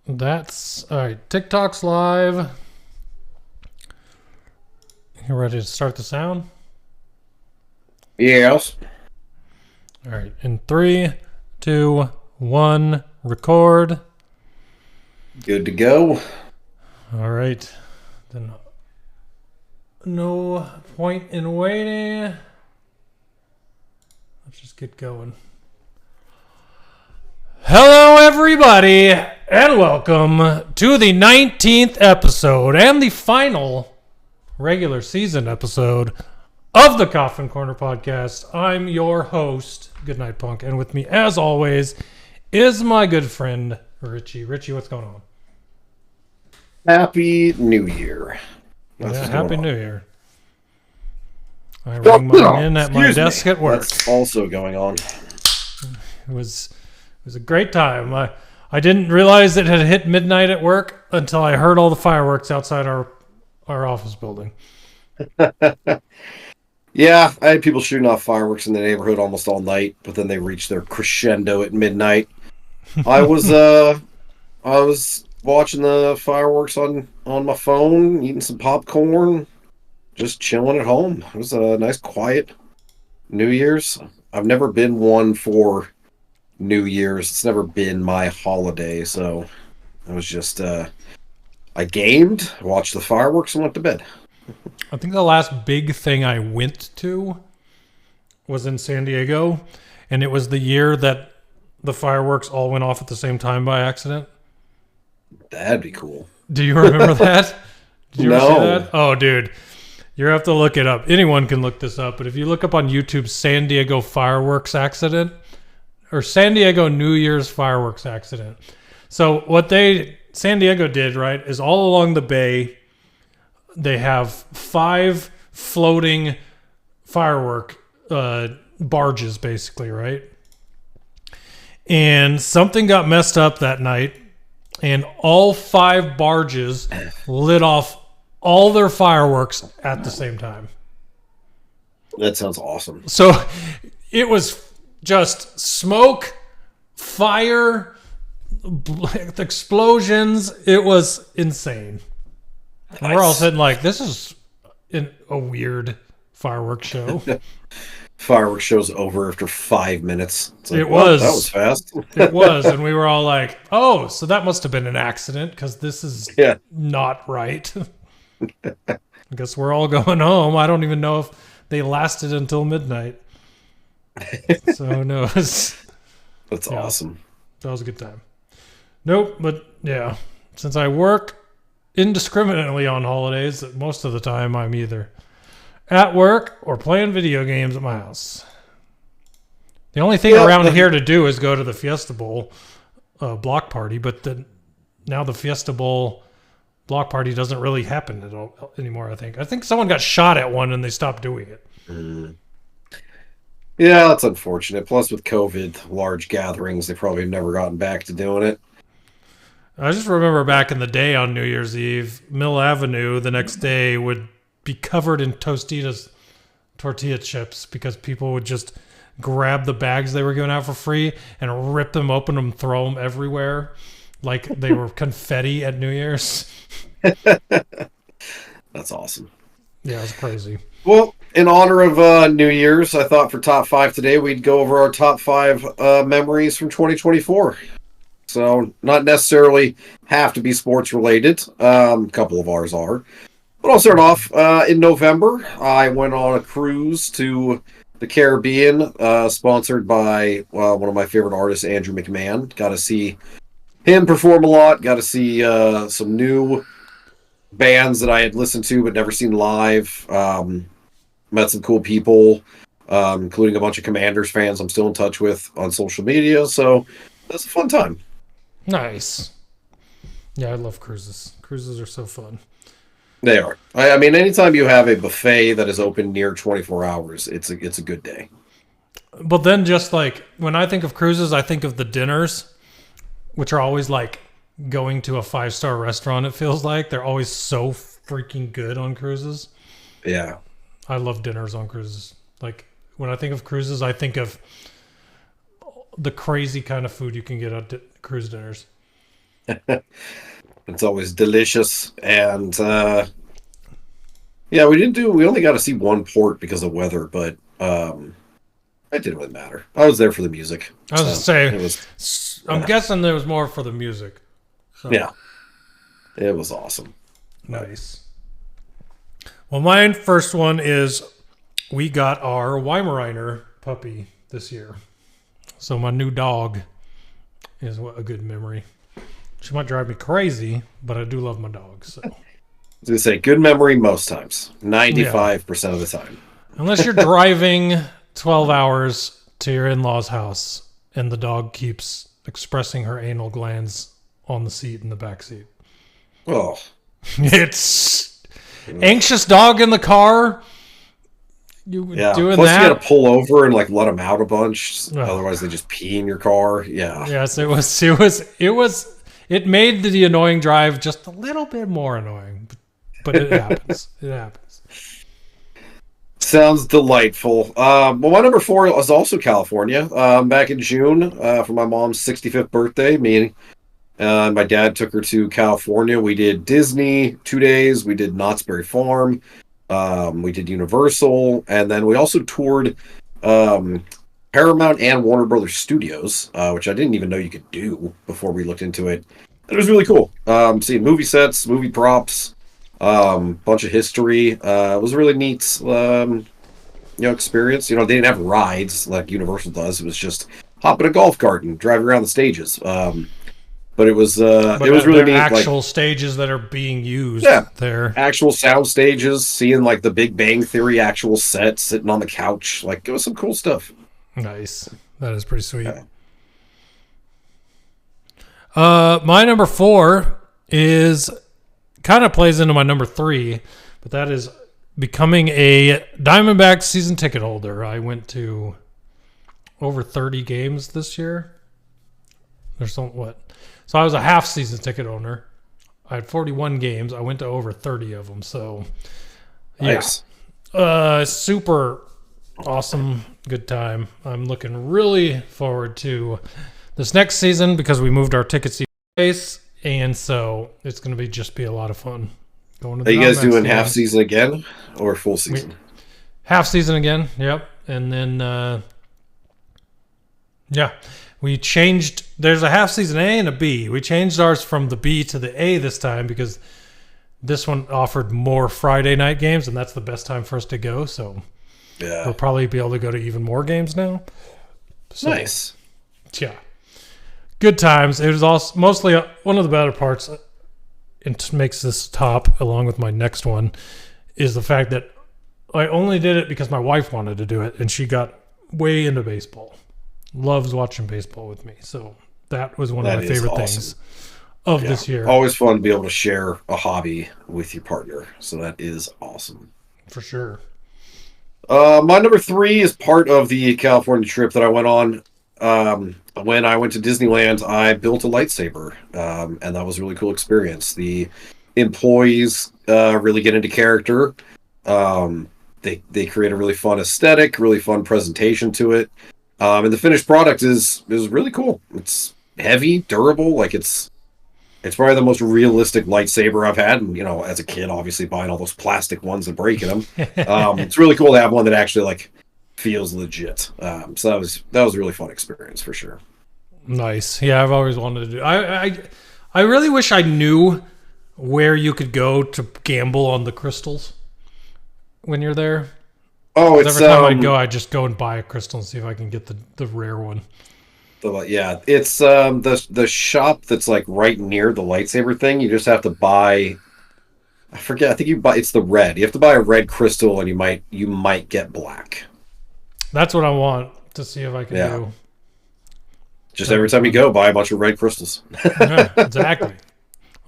That's all right. TikTok's live. You ready to start the sound? Yes. All right. In 3, 2, 1, record. Good to go. All right. Then no point in waiting. Let's just get going. Hello, everybody, and welcome to the 19th episode and the final regular season episode of the Coffin Corner Podcast. I'm your host, GoodNightPunk, and with me, as always, is my good friend, Richie. Richie, what's going on? Happy New Year. Happy New Year. I rang mine in at my desk at work. That's also going on. It was a great time. I didn't realize it had hit midnight at work until I heard all the fireworks outside our office building. Yeah, I had people shooting off fireworks in the neighborhood almost all night, but then they reached their crescendo at midnight. I was watching the fireworks on my phone, eating some popcorn, just chilling at home. It was a nice, quiet New Year's. I've never been one for New Year's. It's never been my holiday, so I was just I gamed, watched the fireworks, and went to bed. I think the last big thing I went to was in San Diego, and it was the year that the fireworks all went off at the same time by accident. That'd be cool. Do you remember that? Did you ever see No. that? Oh, dude. You have to look it up. Anyone can look this up, but if you look up on YouTube San Diego fireworks accident or San Diego New Year's fireworks accident. So what San Diego did, right, is all along the bay, they have 5 floating firework barges, basically, right? And something got messed up that night, and all 5 barges lit off all their fireworks at the same time. That sounds awesome. So it was just smoke, fire, explosions. It was insane. Nice. And we're all sitting like, this is a weird fireworks show. Fireworks show's over after 5 minutes. It's like, It was. That was fast. It was. And we were all like, oh, so that must have been an accident because this is not right. I guess we're all going home. I don't even know if they lasted until midnight. So who knows? That's awesome. That was a good time. Nope, but yeah. Since I work indiscriminately on holidays, most of the time I'm either at work or playing video games at my house. The only thing around here to do is go to the Fiesta Bowl block party, but now the Fiesta Bowl block party doesn't really happen at all anymore, I think someone got shot at one and they stopped doing it. Yeah, that's unfortunate. Plus, with COVID, large gatherings, they probably have never gotten back to doing it. I just remember back in the day on New Year's Eve, Mill Avenue the next day would be covered in Tostitos tortilla chips because people would just grab the bags they were giving out for free and rip them open and throw them everywhere like they were confetti at New Year's. That's awesome. Yeah, it was crazy. Well, in honor of New Year's, I thought for top 5 today, we'd go over our top 5 memories from 2024. So, not necessarily have to be sports related. A couple of ours are. But I'll start off in November. I went on a cruise to the Caribbean, sponsored by one of my favorite artists, Andrew McMahon. Got to see him perform a lot. Got to see some new bands that I had listened to but never seen live. Met some cool people, including a bunch of Commanders fans I'm still in touch with on social media. So that's a fun time. Nice. Yeah, I love cruises. Cruises are so fun. They are. I mean, anytime you have a buffet that is open near 24 hours, it's a good day. But then just like when I think of cruises, I think of the dinners, which are always like going to a 5-star restaurant. It feels like they're always so freaking good on cruises. Yeah. I love dinners on cruises. Like when I think of cruises, I think of the crazy kind of food you can get at cruise dinners. It's always delicious. And yeah, we only got to see one port because of weather, but it didn't really matter. I was there for the music. I was saying, I'm guessing there was more for the music. So. Yeah. It was awesome. Nice. Well, my first one is we got our Weimaraner puppy this year. So my new dog is a good memory. She might drive me crazy, but I do love my dog. So. I was going to say, good memory most times. 95% of the time. Unless you're driving 12 hours to your in-laws' house and the dog keeps expressing her anal glands on the seat in the back seat. Oh. It's anxious dog in the car. Doing Plus that. You got to pull over and like let them out a bunch. Otherwise, they just pee in your car. Yeah. Yes, it made the annoying drive just a little bit more annoying, but it happens. It happens. Sounds delightful. Well, my number 4 was also California. Back in June for my mom's 65th birthday, me and my dad took her to California. We did Disney 2 days. We did Knott's Berry Farm. We did Universal, and then we also toured Paramount and Warner Brothers Studios, which I didn't even know you could do before we looked into it. It was really cool. Seeing movie sets, movie props, bunch of history. It was a really neat, experience. They didn't have rides like Universal does. It was just hop in a golf cart and drive around the stages. But it was really neat. Actual stages that are being used. Yeah, there. Actual sound stages. Seeing like the Big Bang Theory actual set, sitting on the couch. Like it was some cool stuff. Nice. That is pretty sweet. My number 4 is kind of plays into my number 3, but that is becoming a Diamondbacks season ticket holder. I went to over 30 games this year. So I was a half season ticket owner. I had 41 games. I went to over 30 of them. So yeah. Nice. Super awesome. Good time. I'm looking really forward to this next season because we moved our ticket space, and so it's going to just be a lot of fun. Going to the Are you guys doing half season again or full season? Half season again. Yep. And then we changed. There's a half season A and a B. We changed ours from the B to the A this time because this one offered more Friday night games, and that's the best time for us to go. So we'll probably be able to go to even more games now. So, nice. Yeah. Good times. It was also mostly one of the better parts, and makes this top along with my next one, is the fact that I only did it because my wife wanted to do it, and she got way into baseball. Loves watching baseball with me. So that was one of my favorite things of this year. Always fun to be able to share a hobby with your partner. So that is awesome. For sure. My number 3 is part of the California trip that I went on. When I went to Disneyland, I built a lightsaber, and that was a really cool experience. The employees really get into character. They create a really fun aesthetic, really fun presentation to it. And the finished product is really cool. It's heavy, durable. Like it's probably the most realistic lightsaber I've had. And as a kid, obviously buying all those plastic ones and breaking them. It's really cool to have one that actually like feels legit. So that was a really fun experience for sure. Nice. Yeah, I've always wanted to do. I really wish I knew where you could go to gamble on the crystals when you're there. Oh, it's every time I go, I just go and buy a crystal and see if I can get the rare one. It's the shop that's like right near the lightsaber thing. You just have to buy. I forget. I think it's the red. You have to buy a red crystal, and you might get black. That's what I want to see if I can do. Just every time you go, buy a bunch of red crystals. Yeah, exactly.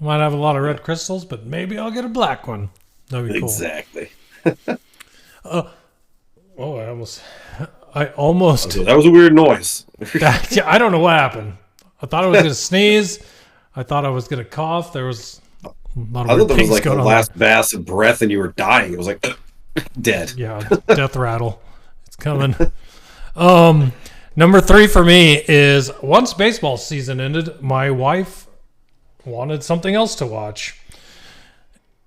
I might have a lot of red crystals, but maybe I'll get a black one. That'd be cool. Exactly. I almost. That was a weird noise. I don't know what happened. I thought I was going to sneeze. I thought I was going to cough. There was a lot of weird things like going the on. last bass of breath and you were dying. It was like dead. Yeah, death rattle. It's coming. Number 3 for me is once baseball season ended, my wife wanted something else to watch,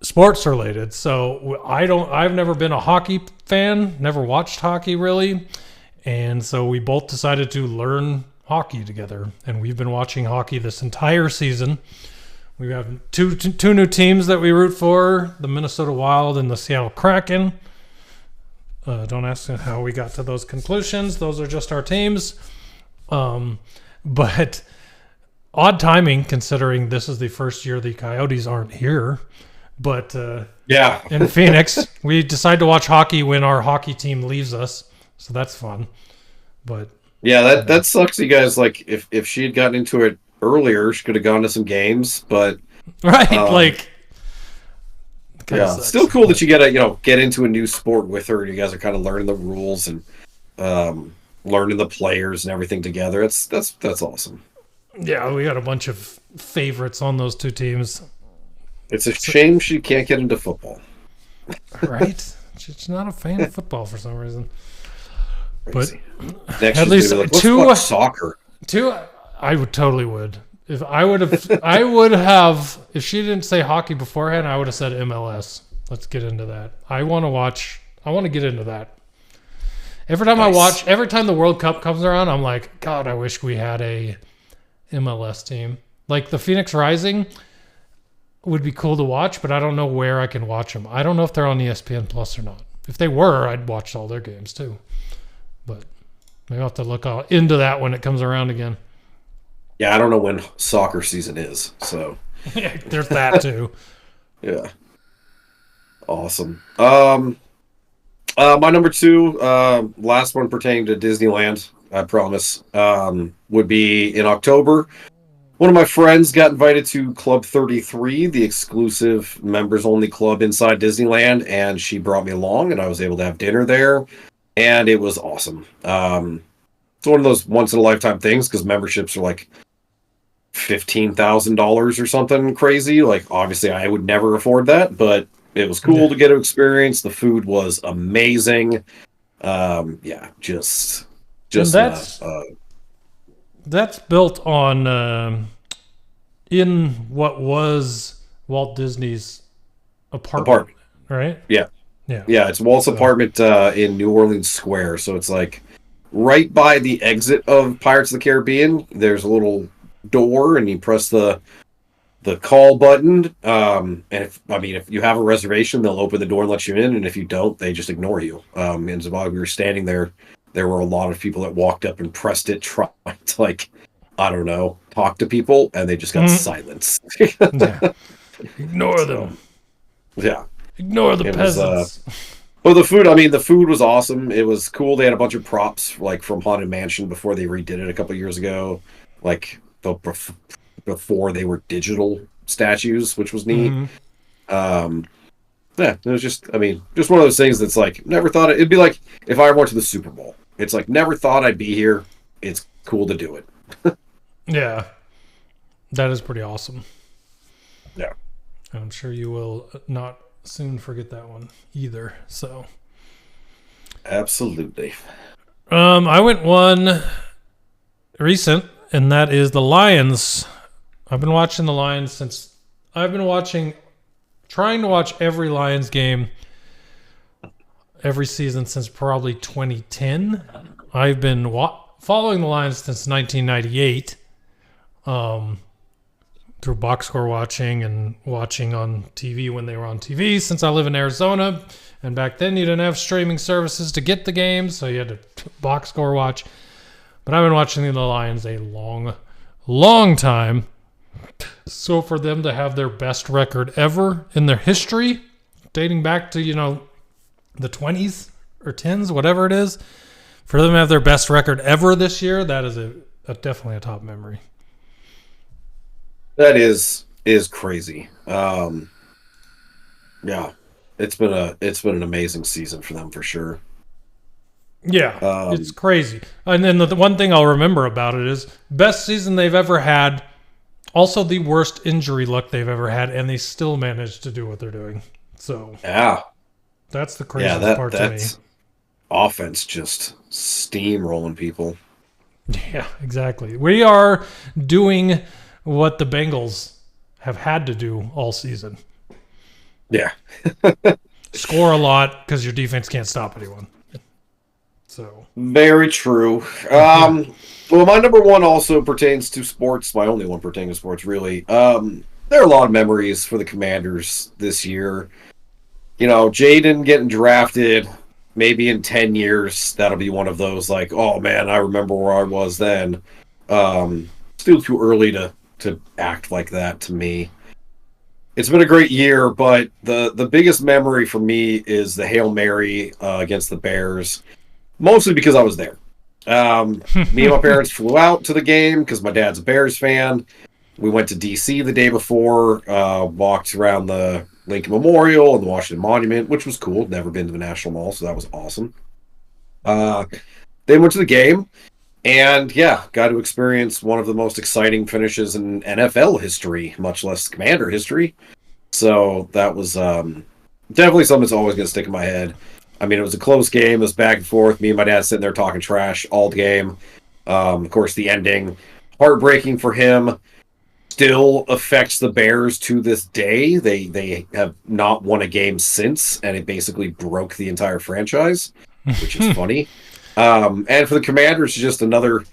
sports related. So I've never been a hockey fan, never watched hockey really. And so we both decided to learn hockey together. And we've been watching hockey this entire season. We have two new teams that we root for, the Minnesota Wild and the Seattle Kraken. Don't ask me how we got to those conclusions. Those are just our teams. But odd timing, considering this is the first year the Coyotes aren't here. But in Phoenix, we decide to watch hockey when our hockey team leaves us. So that's fun. But yeah, that sucks. You guys, like, if she had gotten into it earlier, she could have gone to some games. But right, still cool that you get into a new sport with her. You guys are kind of learning the rules and learning the players and everything together. That's awesome. Yeah, we got a bunch of favorites on those two teams. It's a shame she can't get into football. Right? She's not a fan of football for some reason. Crazy. But next at least watch soccer. I totry would. If I would have, if she didn't say hockey beforehand, I would have said MLS. Let's get into that. I want to get into that. Every time every time the World Cup comes around, I'm like, God, I wish we had a MLS team. Like the Phoenix Rising would be cool to watch, but I don't know where I can watch them. I don't know if they're on ESPN Plus or not. If they were, I'd watch all their games too. But maybe I'll have to look into that when it comes around again. Yeah, I don't know when soccer season is, so yeah, there's that too. Yeah, awesome. My number 2, last one pertaining to Disneyland, I promise, would be in October. One of my friends got invited to Club 33, the exclusive members-only club inside Disneyland, and she brought me along, and I was able to have dinner there, and it was awesome. It's one of those once-in-a-lifetime things, because memberships are like $15,000 or something crazy. Like, obviously, I would never afford that, but it was cool to get to experience. The food was amazing. Just that's built on in what was Walt Disney's apartment. Right? Yeah. It's Walt's apartment in New Orleans Square. So it's like right by the exit of Pirates of the Caribbean. There's a little door, and you press the call button. And if you have a reservation, they'll open the door and let you in. And if you don't, they just ignore you. And while we were standing there, there were a lot of people that walked up and pressed it, trying to, talk to people, and they just got silenced. Ignore them. Yeah. Ignore the peasants. The food was awesome. It was cool. They had a bunch of props, like, from Haunted Mansion before they redid it a couple years ago. Like, before they were digital statues, which was neat. Mm-hmm. It was just one of those things that's like, never thought it'd be like if I went to the Super Bowl. It's like, never thought I'd be here. It's cool to do it. Yeah. That is pretty awesome. Yeah. I'm sure you will not soon forget that one either. So. Absolutely. I went one recent, and that is the Lions. I've been watching the Lions trying to watch every Lions game every season since probably 2010. I've been following the Lions since 1998 through box score watching and watching on TV when they were on TV, since I live in Arizona. And back then you didn't have streaming services to get the games, so you had to box score watch. But I've been watching the Lions a long, long time. So for them to have their best record ever in their history, dating back to, the 20s or 10s, whatever it is, for them to have their best record ever this year, that is definitely a top memory. That is crazy. It's been an amazing season for them for sure. Yeah, it's crazy. And then the one thing I'll remember about it is best season they've ever had. Also, the worst injury luck they've ever had, and they still managed to do what they're doing. So that's the craziest part to me. Offense just steamrolling people. Yeah, exactly. We are doing what the Bengals have had to do all season. Yeah. Score a lot because your defense can't stop anyone. So very true. Well, my number one also pertains to sports. My only one pertaining to sports, really. There are a lot of memories for the Commanders this year. You know, Jaden getting drafted, maybe in 10 years, that'll be one of those, like, oh man, I remember where I was then. Still too early to act like that to me. It's been a great year, but the biggest memory for me is the Hail Mary against the Bears, mostly because I was there. Me and my parents flew out to the game because my dad's a Bears fan. We went to D.C. the day before, walked around the Lincoln Memorial and the Washington Monument, which was cool. Never been to the National Mall, so that was awesome. Then went to the game, and yeah, got to experience one of the most exciting finishes in NFL history, much less Commander history. So that was definitely something that's always going to stick in my head. I mean, it was a close game. It was back and forth. Me and my dad sitting there talking trash all game. Of course, the ending, heartbreaking for him. Still affects the Bears to this day. They have not won a game since, and it basically broke the entire franchise, which is funny. And for the Commanders, just another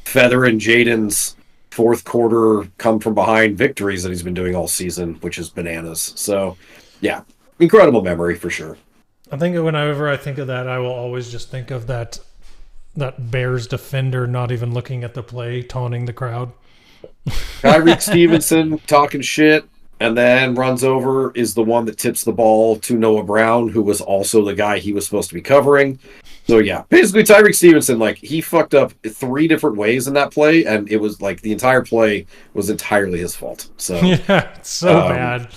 feather in Jaden's fourth quarter come from behind victories that he's been doing all season, which is bananas. So, yeah, incredible memory for sure. I think whenever I think of that, I will always just think of that Bears defender not even looking at the play, taunting the crowd. Tyreek Stevenson talking shit, and then runs over, is the one that tips the ball to Noah Brown, who was also the guy he was supposed to be covering. So yeah, basically Tyreek Stevenson, like, he fucked up 3 different ways in that play, and it was like the entire play was entirely his fault. So yeah, it's so bad.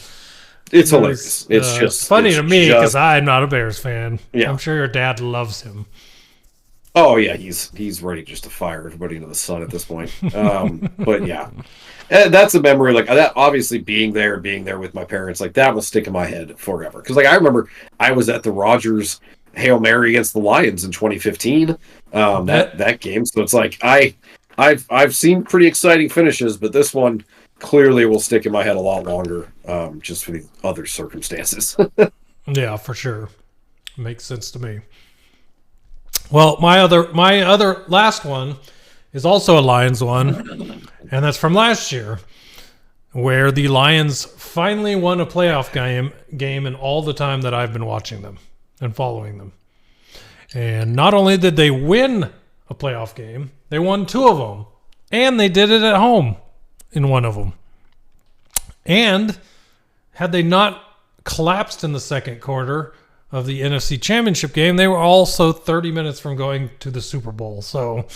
It's hilarious. It's just funny to me because I'm not a Bears fan. Yeah. I'm sure your dad loves him. Oh yeah, he's ready just to fire everybody into the sun at this point. But yeah, and that's a memory, like that. Obviously, being there with my parents, like that will stick in my head forever. Because like I remember, I was at the Rodgers Hail Mary against the Lions in 2015. That game. So it's like I've seen pretty exciting finishes, but this one clearly will stick in my head a lot longer, just for the other circumstances. Yeah, for sure, makes sense to me. Well, my other last one is also a Lions one, and that's from last year, where the Lions finally won a playoff game in all the time that I've been watching them and following them. And not only did they win a playoff game, they won 2 of them, and they did it at home in one of them. And had they not collapsed in the second quarter of the NFC Championship game, they were also 30 minutes from going to the Super Bowl. So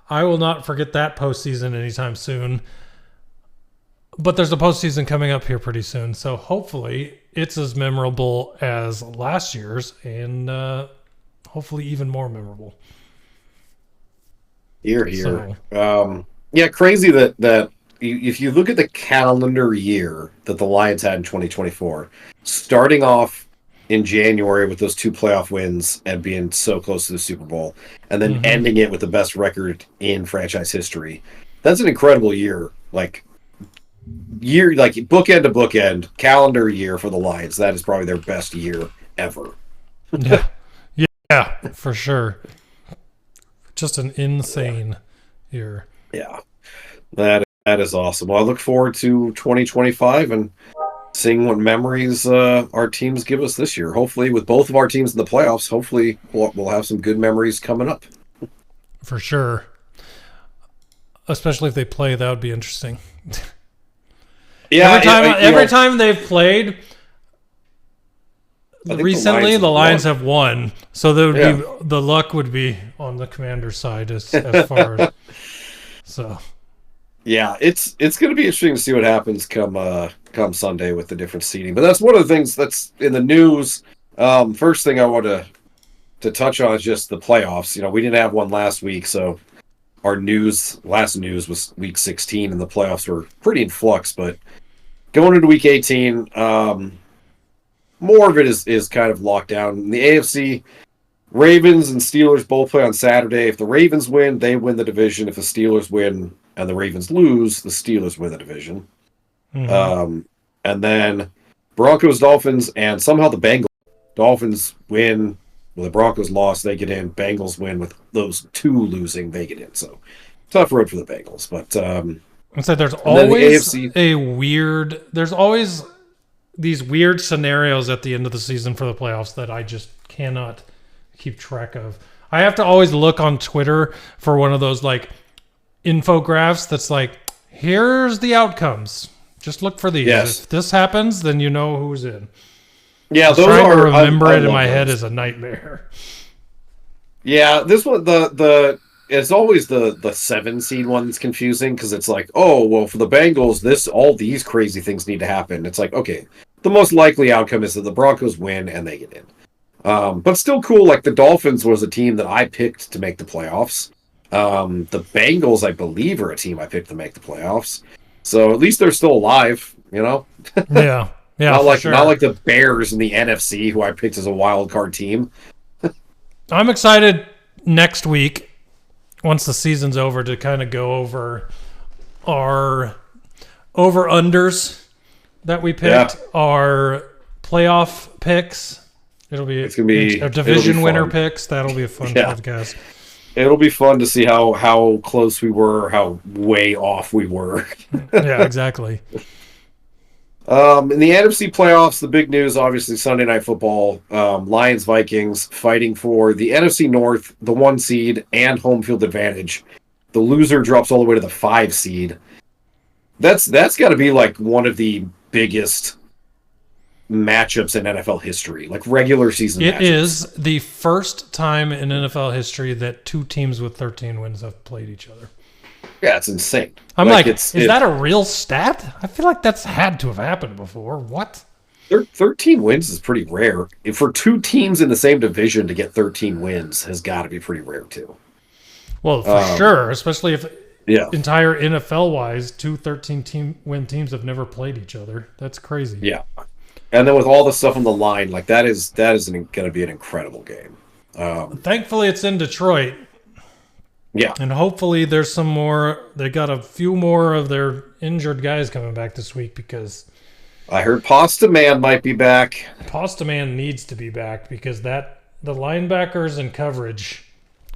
I will not forget that postseason anytime soon. But there's a postseason coming up here pretty soon. So hopefully it's as memorable as last year's, and hopefully even more memorable. Here. Yeah, crazy that if you look at the calendar year that the Lions had in 2024, starting off in January with those 2 playoff wins and being so close to the Super Bowl, and then ending it with the best record in franchise history. That's an incredible year. Like bookend to bookend, calendar year for the Lions. That is probably their best year ever. Yeah, for sure. Just an insane year. Yeah, that is awesome. Well, I look forward to 2025 and seeing what memories our teams give us this year. Hopefully, with both of our teams in the playoffs, hopefully we'll have some good memories coming up. For sure. Especially if they play, that would be interesting. Yeah, every time they've played recently, the Lions have won. So there would be the luck would be on the Commander's side as far as so. Yeah, it's going to be interesting to see what happens come Sunday with the different seeding. But that's one of the things that's in the news. First thing I want to touch on is just the playoffs. You know, we didn't have one last week, so our last news was week 16, and the playoffs were pretty in flux. But going into week 18, more of it is kind of locked down. In the AFC, Ravens and Steelers both play on Saturday. If the Ravens win, they win the division. If the Steelers win and the Ravens lose, the Steelers win the division. Mm-hmm. And then Broncos, Dolphins, and somehow the Bengals. Dolphins win. Well, the Broncos lost, they get in. Bengals win with those two losing, they get in. So tough road for the Bengals. But And so there's and then the always AFC. there's always these weird scenarios at the end of the season for the playoffs that I just cannot keep track of. I have to always look on Twitter for one of those like infographics that's like, here's the outcomes. Just look for these. Yes. If this happens, then you know who's in. Yeah, those Trying are. to remember I it in love my those. head is a nightmare. Yeah, this one the it's always the 7 seed one that's confusing because it's like, oh well, for the Bengals, all these crazy things need to happen. It's like, okay, the most likely outcome is that the Broncos win and they get in. But still cool. Like the Dolphins was a team that I picked to make the playoffs. The Bengals, I believe, are a team I picked to make the playoffs. So at least they're still alive, you know. Yeah, yeah, not for like sure. not like the Bears in the NFC, who I picked as a wild card team. I'm excited next week, once the season's over, to kind of go over our over-unders that we picked, our playoff picks. It's gonna be a division winner picks. That'll be a fun podcast. It'll be fun to see how close we were, how way off we were. Yeah, exactly. In the NFC playoffs, the big news, obviously, Sunday Night Football, Lions, Vikings fighting for the NFC North, the 1 seed, and home field advantage. The loser drops all the way to the 5 seed. That's got to be like one of the biggest matchups in NFL history, like regular season matchups. It is the first time in NFL history that 2 teams with 13 wins have played each other. Yeah, it's insane. I'm is that a real stat? I feel like that's had to have happened before. What? 13 wins is pretty rare. For 2 teams in the same division to get 13 wins has got to be pretty rare too. Well, for sure, especially if entire NFL-wise, 2 13-win teams have never played each other. That's crazy. Yeah. And then with all the stuff on the line, like that is going to be an incredible game. Thankfully, it's in Detroit. Yeah. And hopefully there's some more. They got a few more of their injured guys coming back this week because I heard Pasta Man might be back. Pasta Man needs to be back because the linebackers and coverage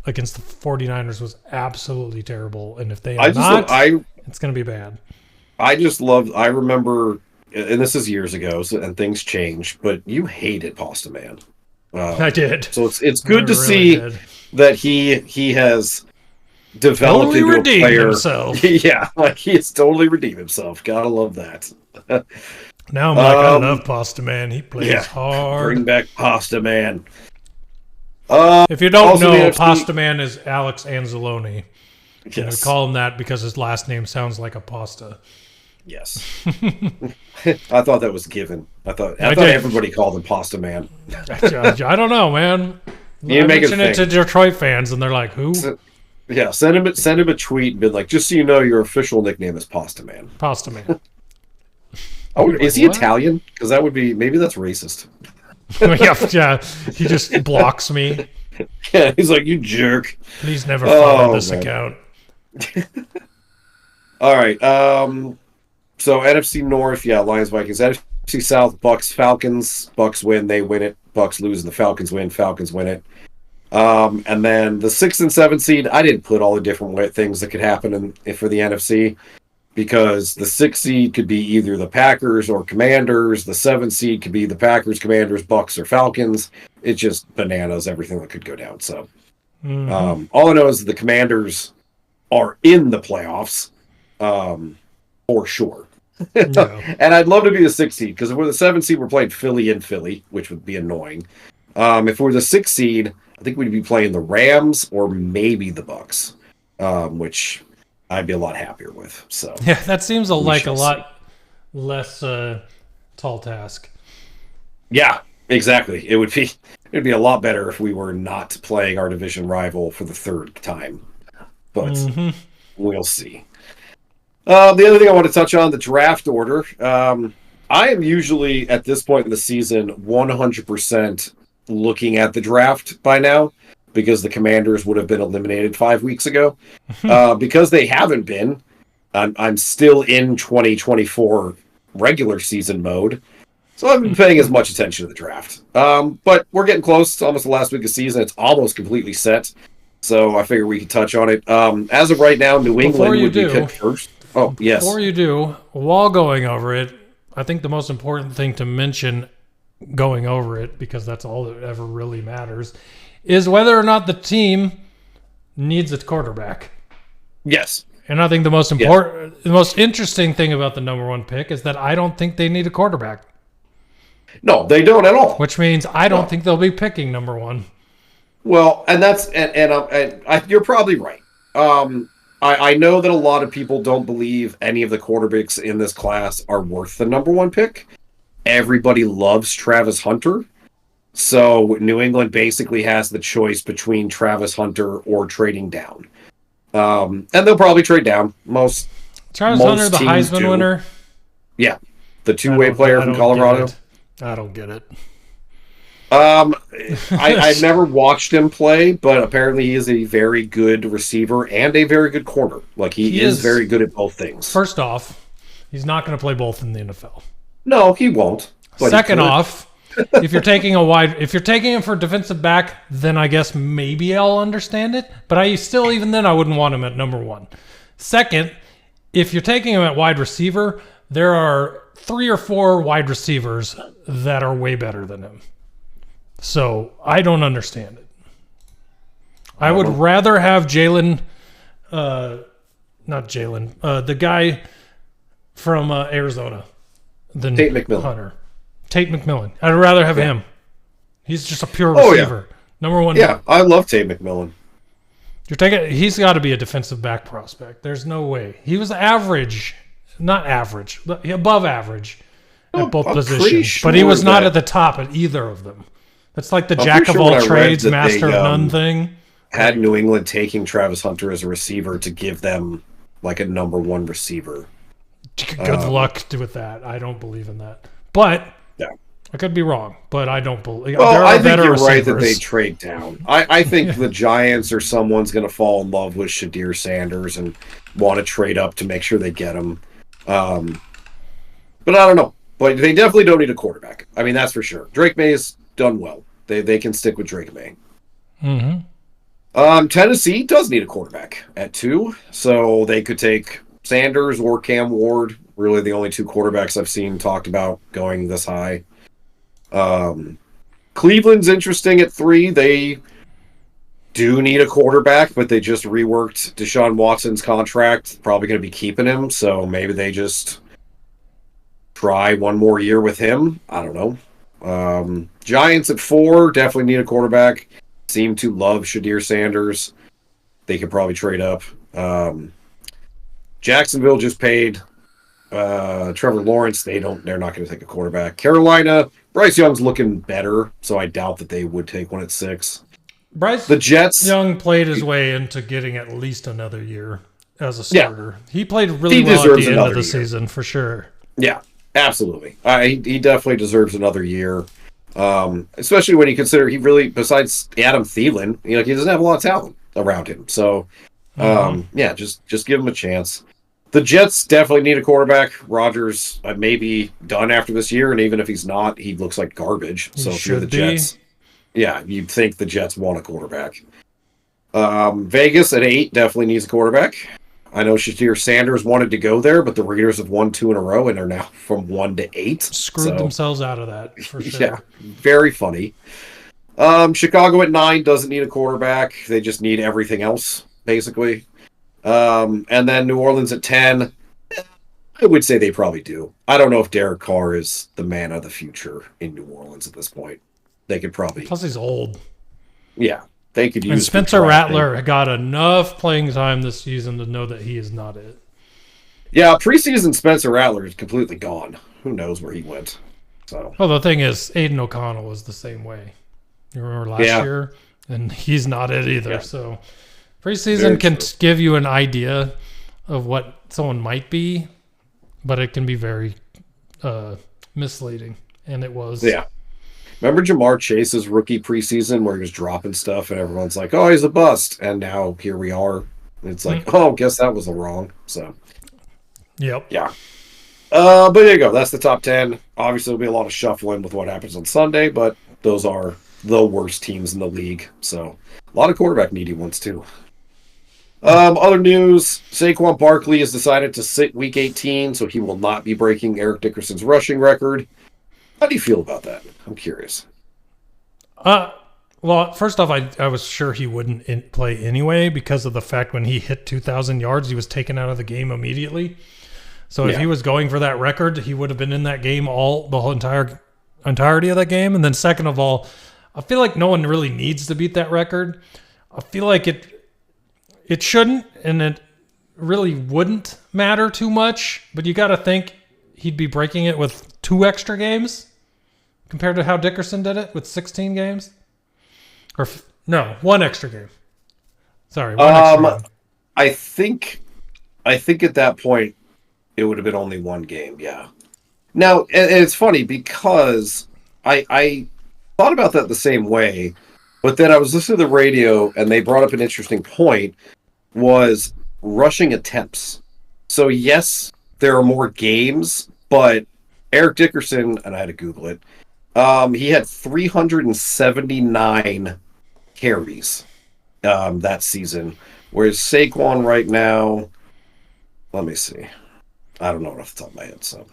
against the 49ers was absolutely terrible. And if they are it's going to be bad. I remember, and this is years ago, and things changed, but you hated Pasta Man. I did. So it's good to see that he has developed into a player. Himself. Yeah, like he has totally redeemed himself. Gotta love that. Now I'm like, I love Pasta Man. He plays hard. Bring back Pasta Man. If you don't know, Pasta Man is Alex Anzalone. Yes. We call him that because his last name sounds like a pasta. Yes. I thought that was given. I thought everybody called him Pasta Man. I don't know, man. You make it to Detroit fans, and they're like, "Who?" Yeah, send him a tweet and be like, "Just so you know, your official nickname is Pasta Man." Pasta Man. Is he Italian? Because that would be, maybe that's racist. Yeah. He just blocks me. Yeah, he's like, "You jerk." Please never follow this account. All right. So NFC North, Lions, Vikings. NFC South, Bucks, Falcons. Bucks win, they win it. Bucks lose, and the Falcons win. Falcons win it. And then the 6 and 7 seed. I didn't put all the different things that could happen for the NFC because the 6 seed could be either the Packers or Commanders. The 7 seed could be the Packers, Commanders, Bucks, or Falcons. It's just bananas. Everything that could go down. So all I know is the Commanders are in the playoffs for sure. No. And I'd love to be the 6 seed because if we're the 7 seed, we're playing Philly in Philly, which would be annoying. If we're the 6 seed, I think we'd be playing the Rams or maybe the Bucks, which I'd be a lot happier with. So yeah, that seems like a lot less tall task. Yeah, exactly. It'd be a lot better if we were not playing our division rival for the 3rd time, but we'll see. The other thing I want to touch on, the draft order. I am usually, at this point in the season, 100% looking at the draft by now because the Commanders would have been eliminated 5 weeks ago. Because they haven't been, I'm still in 2024 regular season mode. So I haven't been paying as much attention to the draft. But we're getting close. It's almost the last week of season. It's almost completely set. So I figure we could touch on it. As of right now, New England would be picked first. Oh, yes. Before you do, while going over it, I think the most important thing to mention going over it, because that's all that ever really matters, is whether or not the team needs a quarterback. Yes. And I think the most important, the most interesting thing about the number one pick is that I don't think they need a quarterback. No, they don't at all. Which means I don't think they'll be picking number one. Well, and that's you're probably right. I know that a lot of people don't believe any of the quarterbacks in this class are worth the number one pick. Everybody loves Travis Hunter. So New England basically has the choice between Travis Hunter or trading down. And they'll probably trade down. Travis Hunter, the Heisman winner? Yeah. The two-way player from Colorado. I don't get it. I've never watched him play, but apparently he is a very good receiver and a very good corner. Like he is very good at both things. First off, he's not going to play both in the NFL. No, he won't. Second off, if you're taking him for defensive back, then I guess maybe I'll understand it. But even then I wouldn't want him at number one. Second, if you're taking him at wide receiver, there are 3 or 4 wide receivers that are way better than him. So I don't understand it. I would rather have the guy from Arizona than Tate McMillan. Hunter. Tate McMillan. I'd rather have him. He's just a pure receiver. Yeah. Number one. Yeah, I love Tate McMillan. He's got to be a defensive back prospect. There's no way. He was average, not average, above average at both positions. But he was not at the top at either of them. That's like the jack of all trades, master of none thing. Had New England taking Travis Hunter as a receiver to give them like a number one receiver. Good luck with that. I don't believe in that. But I could be wrong. But I don't believe. Well, I think you're right that they trade down. I think the Giants or someone's going to fall in love with Shadir Sanders and want to trade up to make sure they get him. But I don't know. But they definitely don't need a quarterback. I mean, that's for sure. Drake May's done well. They can stick with Drake May. Mm-hmm. Tennessee does need a quarterback at 2, so they could take Sanders or Cam Ward. Really, the only 2 quarterbacks I've seen talked about going this high. Cleveland's interesting at 3. They do need a quarterback, but they just reworked Deshaun Watson's contract. Probably going to be keeping him, so maybe they just try one more year with him. I don't know. Giants at 4 definitely need a quarterback. Seem to love Shadir Sanders. They could probably trade up. Jacksonville just paid Trevor Lawrence. They're not going to take a quarterback. Carolina, Bryce Young's looking better, so I doubt that they would take one at 6. The Jets. Young played his way into getting at least another year as a starter. Yeah. He played really well at the end of the season for sure. Yeah. Absolutely. He definitely deserves another year. Especially when you consider he really, besides Adam Thielen, he doesn't have a lot of talent around him. So, just give him a chance. The Jets definitely need a quarterback. Rodgers may be done after this year, and even if he's not, he looks like garbage. So if you're the Jets, you'd think the Jets want a quarterback. Vegas at 8 definitely needs a quarterback. I know Shadir Sanders wanted to go there, but the Raiders have won 2 in a row and are now from 1 to 8. Screwed themselves out of that, for sure. Yeah, very funny. Chicago at 9 doesn't need a quarterback. They just need everything else, basically. And then New Orleans at 10. I would say they probably do. I don't know if Derek Carr is the man of the future in New Orleans at this point. They could probably... Plus he's old. Yeah. They could use. And Spencer Rattler got enough playing time this season to know that he is not it. Yeah, preseason Spencer Rattler is completely gone. Who knows where he went? So. Well, the thing is, Aiden O'Connell was the same way. You remember last year, and he's not it either. Yeah. So preseason can give you an idea of what someone might be, but it can be very misleading, and it was. Yeah. Remember Jamar Chase's rookie preseason where he was dropping stuff and everyone's like, oh, he's a bust. And now here we are. It's like, guess that was a wrong. So, yep. Yeah. But there you go. That's the top 10. Obviously, there'll be a lot of shuffling with what happens on Sunday, but those are the worst teams in the league. So a lot of quarterback needy ones, too. Other news, Saquon Barkley has decided to sit week 18, so he will not be breaking Eric Dickerson's rushing record. How do you feel about that? I'm curious. Well, first off, I was sure he wouldn't play anyway because of the fact when he hit 2,000 yards, he was taken out of the game immediately. So if he was going for that record, he would have been in that game the whole entirety of that game. And then second of all, I feel like no one really needs to beat that record. I feel like it shouldn't, and it really wouldn't matter too much. But you got to think he'd be breaking it with 2 extra games compared to how Dickerson did it with 16 games. Or no, 1 extra game. Sorry, 1 extra game. I think at that point it would have been only 1 game. Yeah. Now, and it's funny because I thought about that the same way, but then I was listening to the radio and they brought up an interesting point, was rushing attempts. So yes, there are more games, but Eric Dickerson, and I had to Google it, he had 379 carries that season, whereas Saquon right now, let me see. I don't know it off the top of my head, so.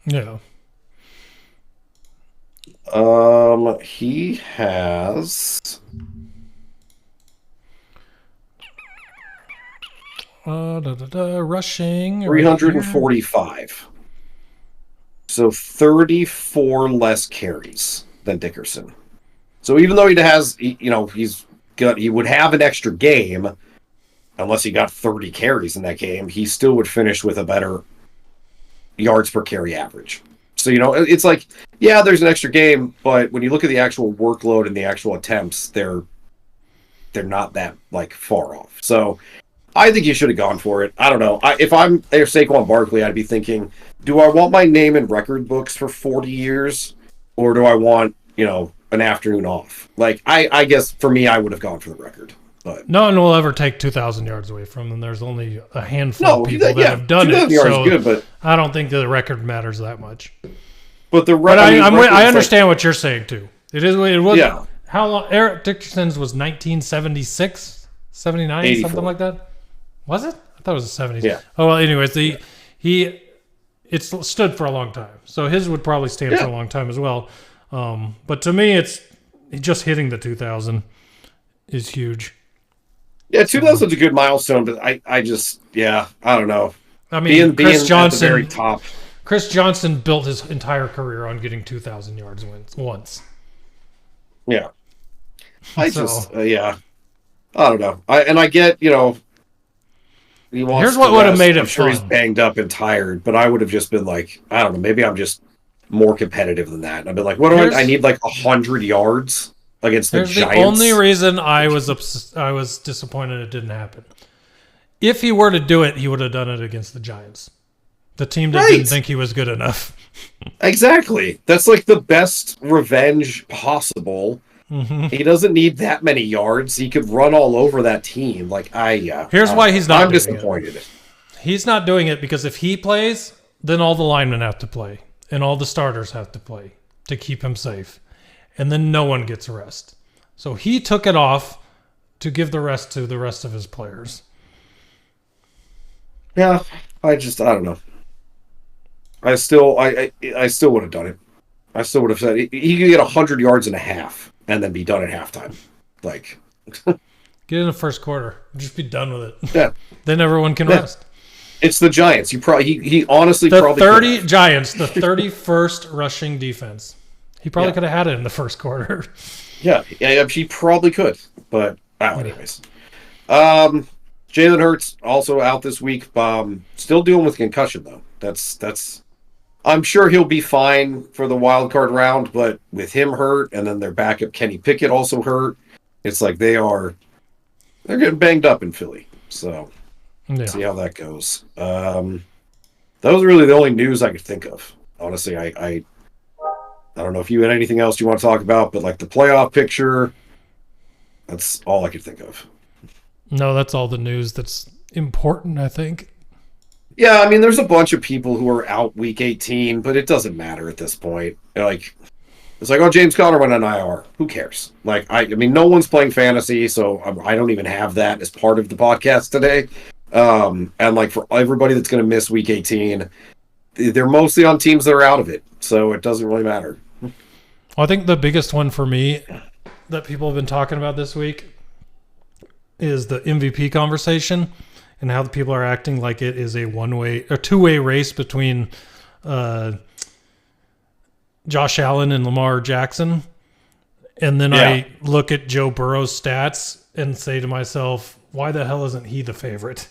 Yeah. He has rushing 345. So 34 less carries than Dickerson. So even though he would have an extra game, unless he got 30 carries in that game, he still would finish with a better yards per carry average. So, it's like, yeah, there's an extra game, but when you look at the actual workload and the actual attempts, they're not that far off. So I think you should have gone for it. I don't know. If I'm Saquon Barkley, I'd be thinking, do I want my name in record books for 40 years, or do I want, an afternoon off? I guess for me, I would have gone for the record. But no one will ever take 2,000 yards away from them. There's only a handful of people that have done it. So good, but I don't think the record matters that much. But I understand what you're saying too. It was. Yeah. How long? Eric Dickerson's was 1976, 79, 84. something like that. Was it? I thought it was the 70s. Yeah. Oh well. Anyways, it stood for a long time, so his would probably stand for a long time as well. But to me, it's just hitting the 2,000 is huge. Yeah, 2000 is a good milestone, but I don't know. I mean, Chris Johnson, at the very top. Chris Johnson built his entire career on getting 2,000 yards once. Yeah. I don't know. I get, he wants Here's what would have made it I'm sure fun. He's banged up and tired, but I would have just been like, I don't know, maybe I'm just more competitive than that. And I've been like, I need 100 yards against the Giants. The only reason I was disappointed it didn't happen. If he were to do it, he would have done it against the Giants. The team that didn't think he was good enough. Exactly. That's the best revenge possible. Mm-hmm. He doesn't need that many yards. He could run all over that team. Here's why he's not. I'm disappointed. He's not doing it because if he plays, then all the linemen have to play and all the starters have to play to keep him safe, and then no one gets a rest. So he took it off to give the rest to the rest of his players. Yeah, I don't know. I still would have done it. I still would have said he could get 100 yards and a half and then be done at halftime. Get in the first quarter. Just be done with it. Yeah. Then everyone can rest. It's the Giants. He honestly the probably 30 Giants, the 31st rushing defense. He probably could have had it in the first quarter. Yeah, he probably could. But anyways. Jalen Hurts also out this week. Still dealing with concussion though. That's I'm sure he'll be fine for the wild card round, but with him hurt and then their backup Kenny Pickett also hurt, it's they're getting banged up in Philly. So see how that goes. That was really the only news I could think of. Honestly, I don't know if you had anything else you want to talk about, but the playoff picture, that's all I could think of. No, that's all the news that's important, I think. Yeah, I mean, there's a bunch of people who are out week 18, but it doesn't matter at this point. Like, it's like, oh, James Conner went on IR. Who cares? Like, I mean, no one's playing fantasy, so I don't even have that as part of the podcast today. And like for everybody that's going to miss week 18, they're mostly on teams that are out of it, so it doesn't really matter. I think the biggest one for me that people have been talking about this week is the MVP conversation and how the people are acting like it is a two-way race between Josh Allen and Lamar Jackson. And then I look at Joe Burrow's stats and say to myself, why the hell isn't he the favorite?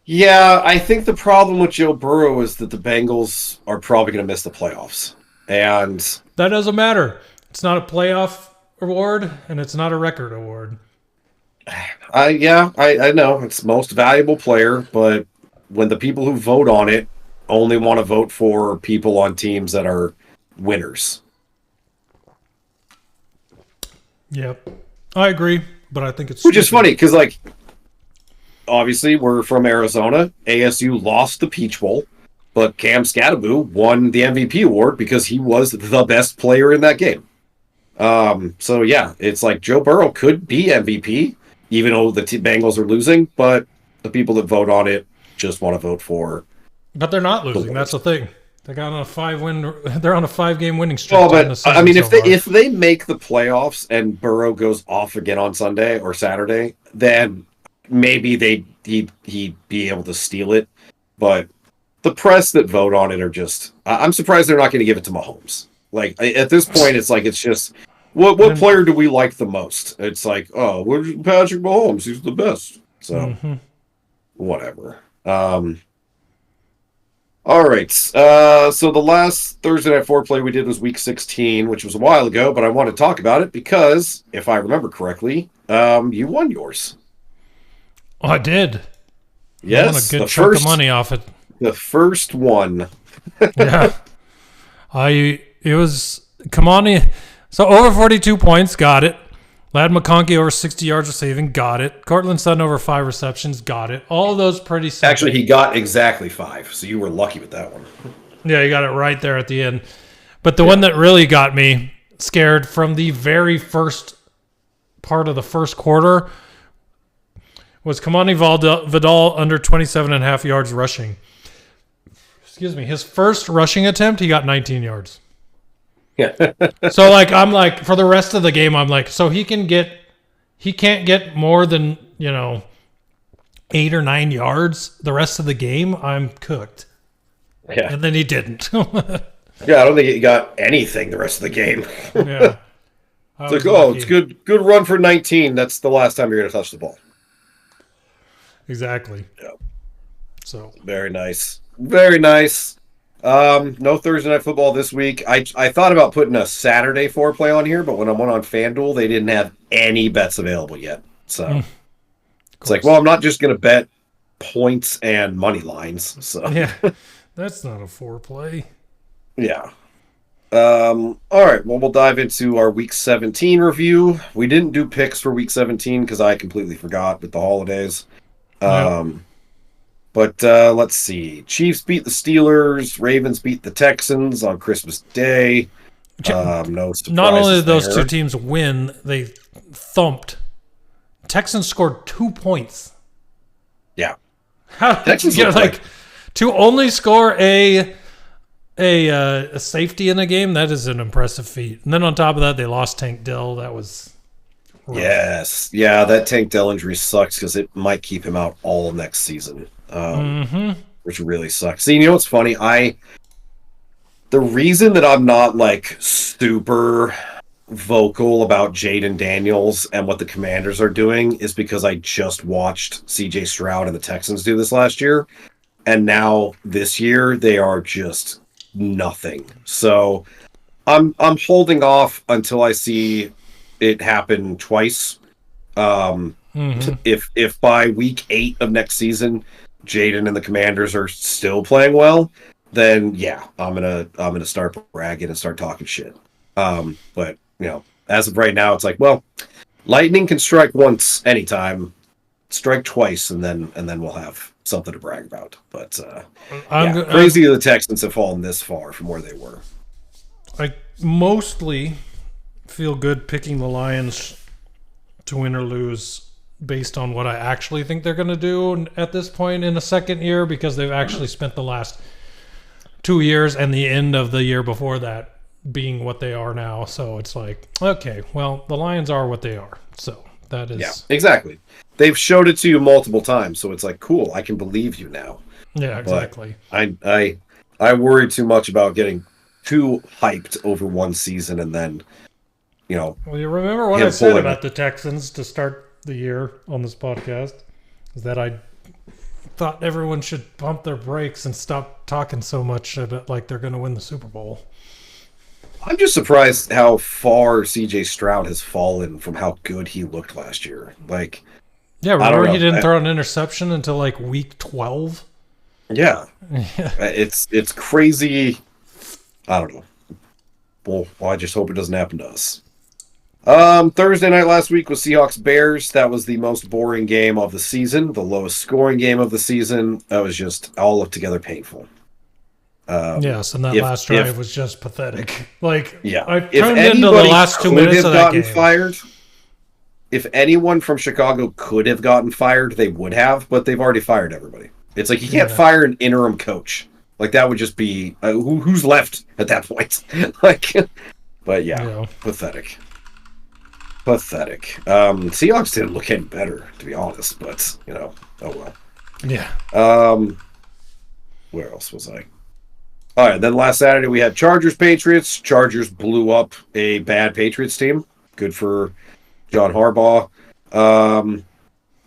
Yeah, I think the problem with Joe Burrow is that the Bengals are probably going to miss the playoffs. And that doesn't matter. It's not a playoff award, and it's not a record award. I know it's most valuable player, but when the people who vote on it only want to vote for people on teams that are winners. Yep, I agree, but I think it's which is funny because, like, obviously we're from Arizona. ASU lost the Peach Bowl, but Cam Scatteraboo won the MVP award because he was the best player in that game. So yeah, it's like Joe Burrow could be MVP, even though the Bengals are losing, but the people that vote on it just want to vote for. But they're not losing. That's the thing. They got on a 5-win. They're on a 5-game winning streak. Oh, but I mean, if they make the playoffs and Burrow goes off again on Sunday or Saturday, then maybe he'd be able to steal it. But the press that vote on it are just. I'm surprised they're not going to give it to Mahomes. Like at this point, it's like it's just what player do we like the most? It's like, oh, where's Patrick Mahomes? He's the best. So whatever. All right. So the last Thursday Night Foreplay we did was Week 16, which was a while ago, but I want to talk about it because, if I remember correctly, you won yours. Oh, I did. Yes. I won a good chunk of money off it. The first one. Yeah. It was Kamani. So over 42 points, got it. Ladd McConkey over 60 yards receiving, got it. Cortland Sutton over 5 receptions, got it. All of those pretty simple. Actually, he got exactly 5, so you were lucky with that one. Yeah, you got it right there at the end. But the one that really got me scared from the very first part of the first quarter was Kamani Vidal under 27.5 yards rushing. Excuse me. His first rushing attempt, he got 19 yards. Yeah. So I'm like for the rest of the game, I'm like, so he can't get more than 8 or 9 yards the rest of the game. I'm cooked. Yeah. And then he didn't. Yeah, I don't think he got anything the rest of the game. Yeah. It's like, oh, it's good run for 19. That's the last time you're going to touch the ball. Exactly. Yeah. So very nice. Very nice. No Thursday Night Football this week. I thought about putting a Saturday foreplay on here, but when I went on FanDuel, they didn't have any bets available yet. So it's like, well, I'm not just going to bet points and money lines. So yeah, that's not a foreplay. Yeah. All right. Well, we'll dive into our Week 17 review. We didn't do picks for Week 17 because I completely forgot with the holidays. But let's see. Chiefs beat the Steelers. Ravens beat the Texans on Christmas Day. No surprises. Not only did those two teams win, they thumped. Texans scored 2 points. Yeah. How did you get to only score a safety in a game? That is an impressive feat. And then on top of that, they lost Tank Dell. That was rough. Yes. Yeah, that Tank Dell injury sucks because it might keep him out all next season. Which really sucks. See, you know what's funny? The reason that I'm not super vocal about Jaden Daniels and what the Commanders are doing is because I just watched CJ Stroud and the Texans do this last year, and now this year they are just nothing. So I'm holding off until I see it happen twice. If by week 8 of next season Jaden and the Commanders are still playing well, then yeah, I'm gonna start bragging and start talking shit. But as of right now, it's like, well, lightning can strike once anytime, strike twice, and then we'll have something to brag about. But crazy the Texans have fallen this far from where they were. I mostly feel good picking the Lions to win or lose based on what I actually think they're going to do at this point in the second year, because they've actually spent the last 2 years and the end of the year before that being what they are now. So it's like, okay, well, the Lions are what they are. So that is... Yeah, exactly. They've showed it to you multiple times, so it's like, cool, I can believe you now. Yeah, exactly. But I worry too much about getting too hyped over one season and then, Well, you remember what I said about the Texans to start the year on this podcast? Is that I thought everyone should pump their brakes and stop talking so much about like they're going to win the Super Bowl. I'm just surprised how far CJ Stroud has fallen from how good he looked last year. Like, yeah, remember he didn't throw an interception until like week 12? Yeah. It's crazy. I don't know. Well, I just hope it doesn't happen to us. Thursday night last week was Seahawks-Bears. That was the most boring game of the season, the lowest scoring game of the season. That was just all together painful. Yes, and that last drive was just pathetic. Like, yeah, I tuned into the last 2 minutes of that game. Fired, if anyone from Chicago could have gotten fired, they would have, but they've already fired everybody. It's like you can't fire an interim coach. Like, that would just be who's left at that point. But pathetic. Seahawks didn't look any better, to be honest, but oh well. Yeah. Where else was I? All right, then last Saturday we had Chargers-Patriots. Chargers blew up a bad Patriots team. Good for John Harbaugh.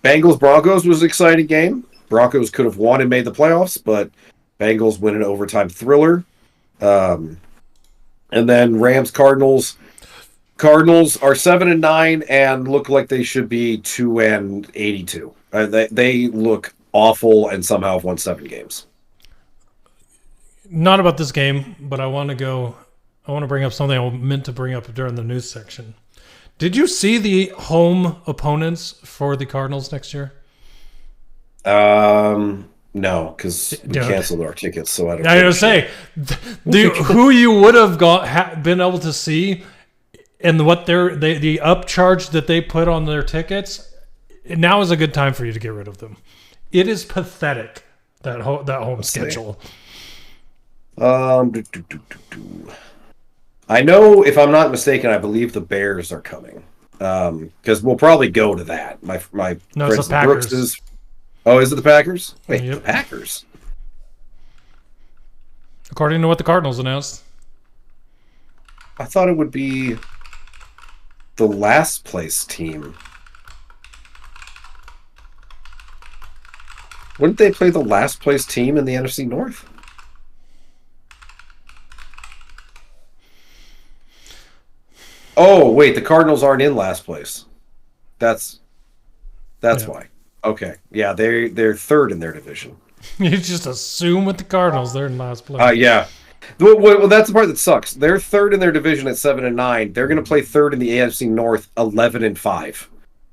Bengals-Broncos was an exciting game. Broncos could have won and made the playoffs, but Bengals win an overtime thriller. And then Rams-Cardinals. Cardinals are 7-9 and look like they should be 2-82. They look awful and somehow have won 7 games. Not about this game, but I want to bring up something I meant to bring up during the news section. Did you see the home opponents for the Cardinals next year? No, because we canceled our tickets, so I don't. I was say, who you would have been able to see, and what the upcharge that they put on their tickets. Now is a good time for you to get rid of them. It is pathetic that home schedule. I know, if I'm not mistaken, I believe the Bears are coming. Because we'll probably go to that. My no, it's the Packers. Is it the Packers? Wait, The Packers? According to what the Cardinals announced. I thought it would be the last place team. Wouldn't they play the last place team in the NFC North? Oh, wait, the Cardinals aren't in last place. That's why. Okay. Yeah, they're third in their division. You just assume with the Cardinals they're in last place. Yeah. Well, that's the part that sucks. They're third in their division at 7-9. They're going to play third in the AFC North 11-5.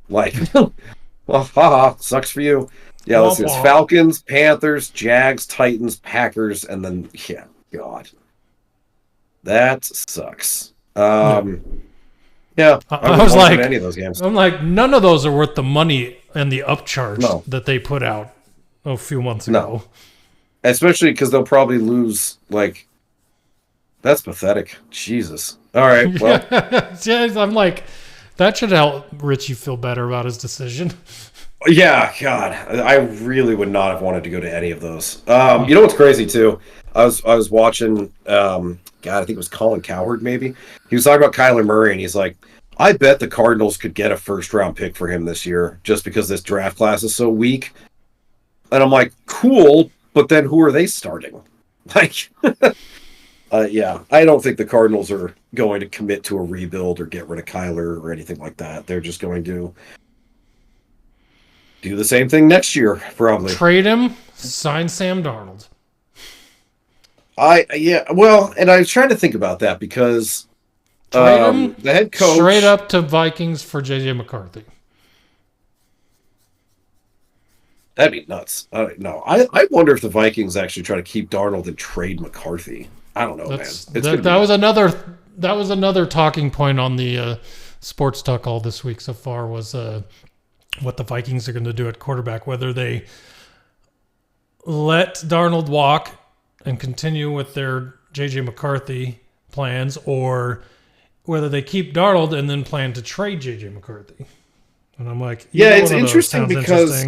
Like, well, haha, sucks for you. Yeah, let's see. It's Falcons, Panthers, Jags, Titans, Packers, and then God, that sucks. Yeah, I was like, any of those games. I'm like, none of those are worth the money and the upcharge that they put out a few months ago. No. Especially because they'll probably lose. Like, that's pathetic. Jesus. All right. Well, I'm like, that should help Richie feel better about his decision. Yeah, God, I really would not have wanted to go to any of those. You know what's crazy too? I was watching. God, I think it was Colin Cowherd, maybe. He was talking about Kyler Murray, and he's like, I bet the Cardinals could get a first-round pick for him this year just because this draft class is so weak. And I'm like, cool, but then who are they starting? Like, yeah, I don't think the Cardinals are going to commit to a rebuild or get rid of Kyler or anything like that. They're just going to do the same thing next year, probably. Trade him, sign Sam Darnold. Well, and I was trying to think about that because the head coach straight up to Vikings for JJ McCarthy. That'd be nuts. No, I wonder if the Vikings actually try to keep Darnold and trade McCarthy. I don't know, man. That was another talking point on the sports talk all this week so far was what the Vikings are going to do at quarterback, whether they let Darnold walk and continue with their J.J. McCarthy plans, or whether they keep Darnold and then plan to trade J.J. McCarthy. And I'm like, yeah, it's interesting because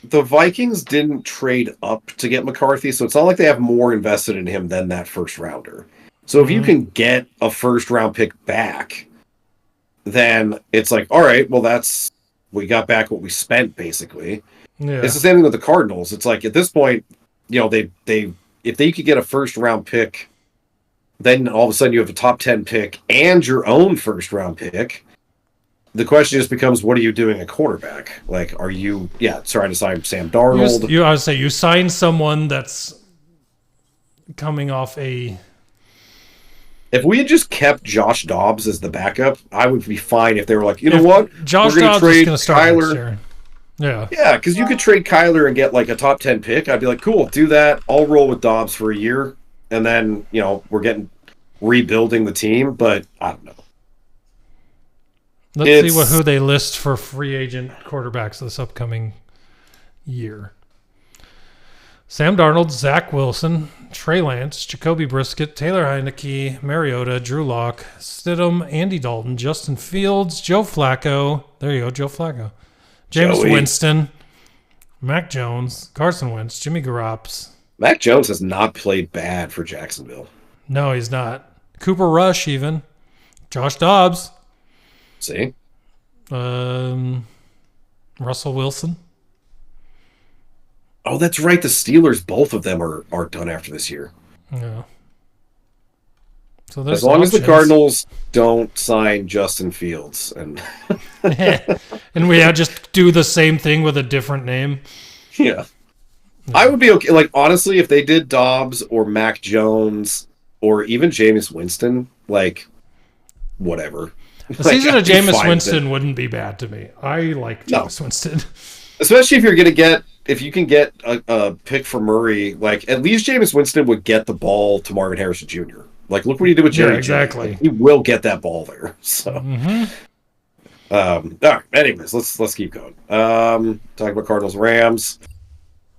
the Vikings didn't trade up to get McCarthy, so it's not like they have more invested in him than that first rounder. So if you can get a first round pick back, then it's like, all right, well, we got back what we spent, basically. Yeah. It's the same thing with the Cardinals. It's like, at this point, if they could get a first round pick, then all of a sudden you have a top 10 pick and your own first round pick. The question just becomes, what are you doing at quarterback? Like, are you, trying to sign Sam Darnold? I would say you sign someone that's coming off a... If we had just kept Josh Dobbs as the backup, I would be fine if they were like, you know what? Josh Dobbs is going to start Kyler. Yeah. Yeah, because you could trade Kyler and get like a top 10 pick. I'd be like, cool, do that. I'll roll with Dobbs for a year. And then, we're rebuilding the team. But I don't know. Let's see who they list for free agent quarterbacks this upcoming year. Sam Darnold, Zach Wilson, Trey Lance, Jacoby Brissett, Taylor Heineke, Mariota, Drew Lock, Stidham, Andy Dalton, Justin Fields, Joe Flacco. There you go, Joe Flacco. James Winston, Mac Jones, Carson Wentz, Jimmy Garoppolo. Mac Jones has not played bad for Jacksonville. No, he's not. Cooper Rush, even. Josh Dobbs. See? Russell Wilson. Oh, that's right. The Steelers, both of them are done after this year. Yeah. So as long as the Cardinals don't sign Justin Fields. And and we just do the same thing with a different name. Yeah. I would be okay. Like, honestly, if they did Dobbs or Mac Jones or even Jameis Winston, like, whatever. The season of Jameis Winston wouldn't be bad to me. I like Jameis Winston. Especially if you can get a pick for Murray, like, at least Jameis Winston would get the ball to Marvin Harrison Jr. Like, look what he did with Jerry. Yeah, exactly. Like, he will get that ball there. So, all right. Anyways, let's keep going. Talking about Cardinals, Rams.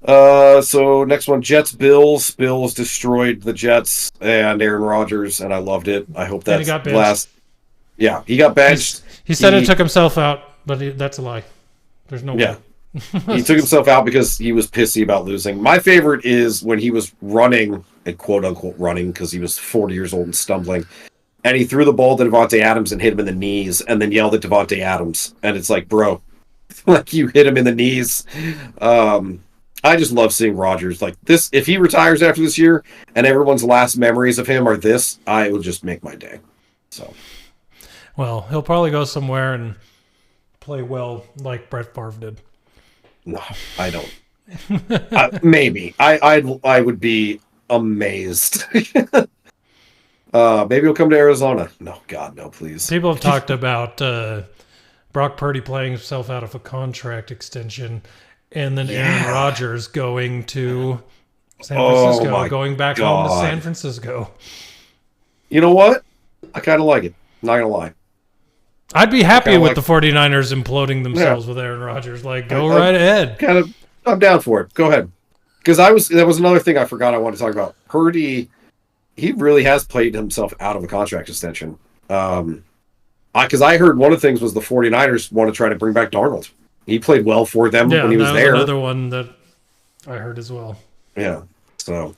So next one, Jets, Bills. Bills destroyed the Jets and Aaron Rodgers, and I loved it. I hope that's the last. Yeah, he got benched. He said it took himself out, but that's a lie. There's no way. He took himself out because he was pissy about losing. My favorite is when he was running, and quote unquote running, because he was 40 years old and stumbling, and he threw the ball to Davante Adams and hit him in the knees, and then yelled at Davante Adams. And it's like, bro, like, you hit him in the knees. I just love seeing Rodgers like this. If he retires after this year and everyone's last memories of him are this, I will just make my day. So, well, he'll probably go somewhere and play well like Brett Favre did. No, I don't. Maybe I would be amazed. Maybe he'll come to Arizona. No, God, no, please. People have talked about Brock Purdy playing himself out of a contract extension. And then Aaron Rodgers going to San Francisco, going back home to San Francisco. You know what? I kind of like it. Not going to lie. I'd be happy with the 49ers imploding themselves with Aaron Rodgers. Like, go right ahead. I'm down for it. Go ahead. Because that was another thing I forgot I wanted to talk about. Purdy, he really has played himself out of a contract extension. Because I heard one of the things was the 49ers want to try to bring back Darnold. He played well for them when he was there. Yeah, another one that I heard as well. Yeah, so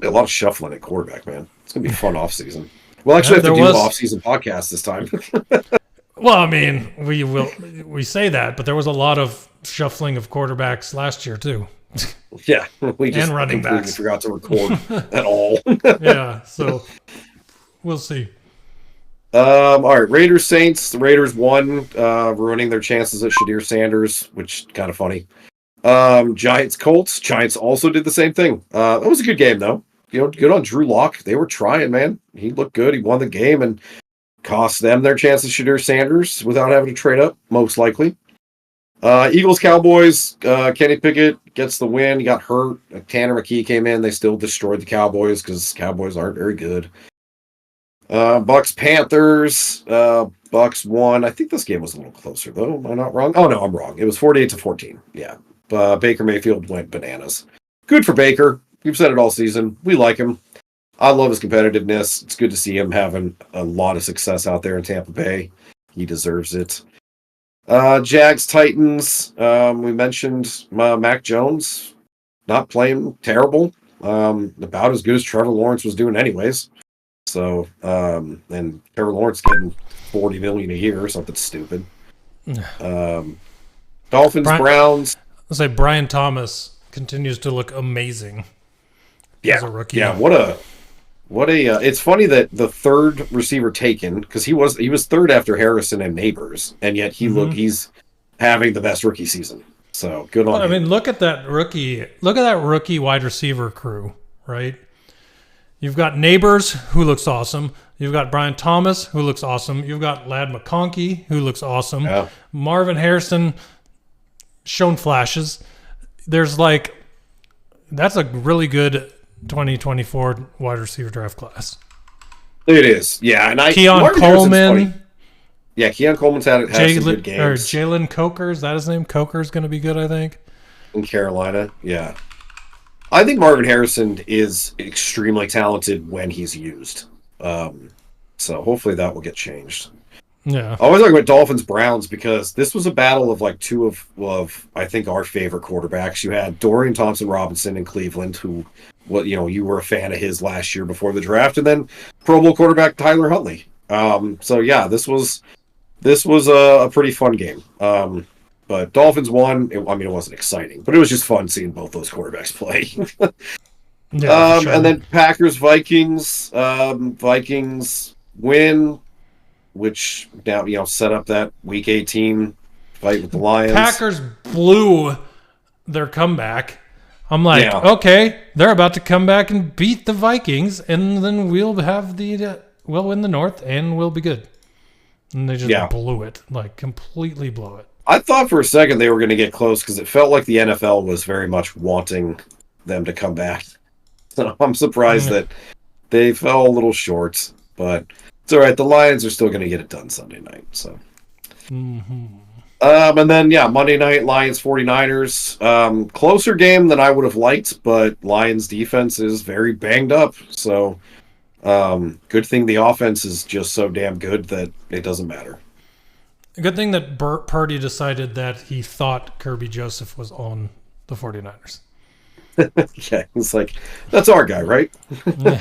a lot of shuffling at quarterback, man. It's gonna be a fun off season. We'll actually have to do off season podcast this time. Well, I mean, we say that, but there was a lot of shuffling of quarterbacks last year too. Yeah, we just and running completely backs. forgot to record at all. Yeah, so we'll see. All right, Raiders Saints. The Raiders won, ruining their chances at Shadir Sanders, which kind of funny. Giants Colts. Giants also did the same thing. It was a good game though. Good on Drew Lock. They were trying, man. He looked good. He won the game and cost them their chance at Shadir Sanders without having to trade up, most likely. Eagles, Cowboys. Kenny Pickett gets the win. He got hurt. Tanner McKee came in. They still destroyed the Cowboys because Cowboys aren't very good. Bucks, Panthers. Bucks won. I think this game was a little closer, though. Am I not wrong? Oh, no, I'm wrong. It was 48-14. Yeah. Baker Mayfield went bananas. Good for Baker. We've said it all season. We like him. I love his competitiveness. It's good to see him having a lot of success out there in Tampa Bay. He deserves it. Jags, Titans. We mentioned Mac Jones not playing terrible. About as good as Trevor Lawrence was doing anyways. So, and Trevor Lawrence getting $40 million a year or something stupid. Dolphins, Browns. I'll say Brian Thomas continues to look amazing. Yeah, as a rookie. Yeah, what a. It's funny that the third receiver taken, because he was third after Harrison and Neighbors, and yet he's having the best rookie season. So good on him. I mean, look at that rookie wide receiver crew, right? You've got Neighbors, who looks awesome. You've got Brian Thomas, who looks awesome. You've got Ladd McConkey, who looks awesome. Yeah. Marvin Harrison, shown flashes. That's a really good 2024 wide receiver draft class. It is, yeah. And Keon Coleman. Yeah, Keon Coleman's had some good games. Or Jalen Coker, is that his name? Coker's going to be good, I think. In Carolina, yeah. I think Marvin Harrison is extremely talented when he's used. So hopefully that will get changed. Yeah. I always talk about Dolphins Browns because this was a battle of like two of I think our favorite quarterbacks. You had Dorian Thompson-Robinson in Cleveland, who you were a fan of his last year before the draft, and then Pro Bowl quarterback Tyler Huntley. So yeah, this was a pretty fun game. But Dolphins won. It wasn't exciting, but it was just fun seeing both those quarterbacks play. Yeah, sure. And then Packers Vikings. Vikings win, which now set up that Week 18 fight with the Lions. Packers blew their comeback. I'm like, okay, they're about to come back and beat the Vikings, and then we'll win the North, and we'll be good. And they just blew it, like completely blew it. I thought for a second they were going to get close because it felt like the NFL was very much wanting them to come back. So I'm surprised that they fell a little short, but it's all right. The Lions are still going to get it done Sunday night. So, and then Monday night Lions 49ers. Closer game than I would have liked, but Lions defense is very banged up. So, good thing the offense is just so damn good that it doesn't matter. Good thing that Purdy decided that he thought Kirby Joseph was on the 49ers. Yeah, it's like, that's our guy, right? Yeah.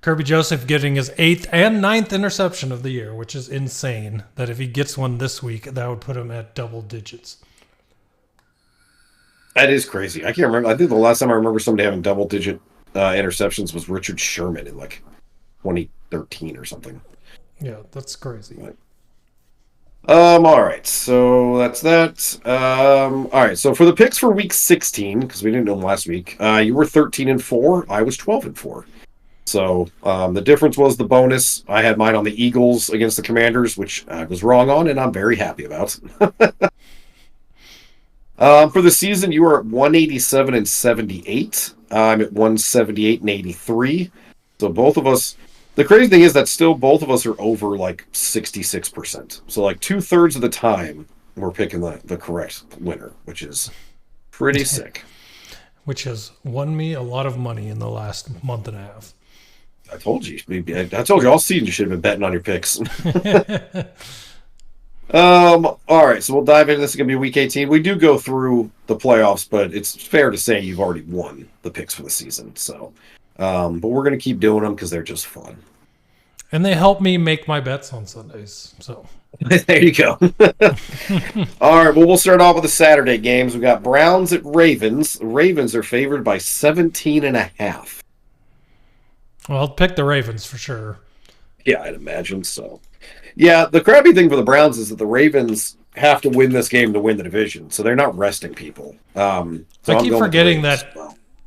Kirby Joseph getting his 8th and 9th interception of the year, which is insane. That if he gets one this week, that would put him at double digits. That is crazy. I can't remember. I think the last time I remember somebody having double-digit interceptions was Richard Sherman in like 2013 or something. Yeah, that's crazy. All right, so that's that. All right, so for the picks for week 16, because we didn't know them last week, you were 13-4. I was 12-4. So the difference was the bonus. I had mine on the Eagles against the Commanders, which I was wrong on, and I'm very happy about. For the season, you were at 187-78. I'm at 178-83. So both of us. The crazy thing is that still both of us are over like 66%. So like 2/3 of the time we're picking the correct winner, which is pretty sick. Which has won me a lot of money in the last month and a half. I told you. I told you all season you should have been betting on your picks. All right, so we'll dive into this. It's going to be week 18. We do go through the playoffs, but it's fair to say you've already won the picks for the season. So, but we're going to keep doing them because they're just fun. And they help me make my bets on Sundays. So there you go. All right, well, we'll start off with the Saturday games. We got Browns at Ravens. The Ravens are favored by 17.5. Well, I'll pick the Ravens for sure. Yeah, I'd imagine so. Yeah, the crappy thing for the Browns is that the Ravens have to win this game to win the division, so they're not resting people. So I keep forgetting that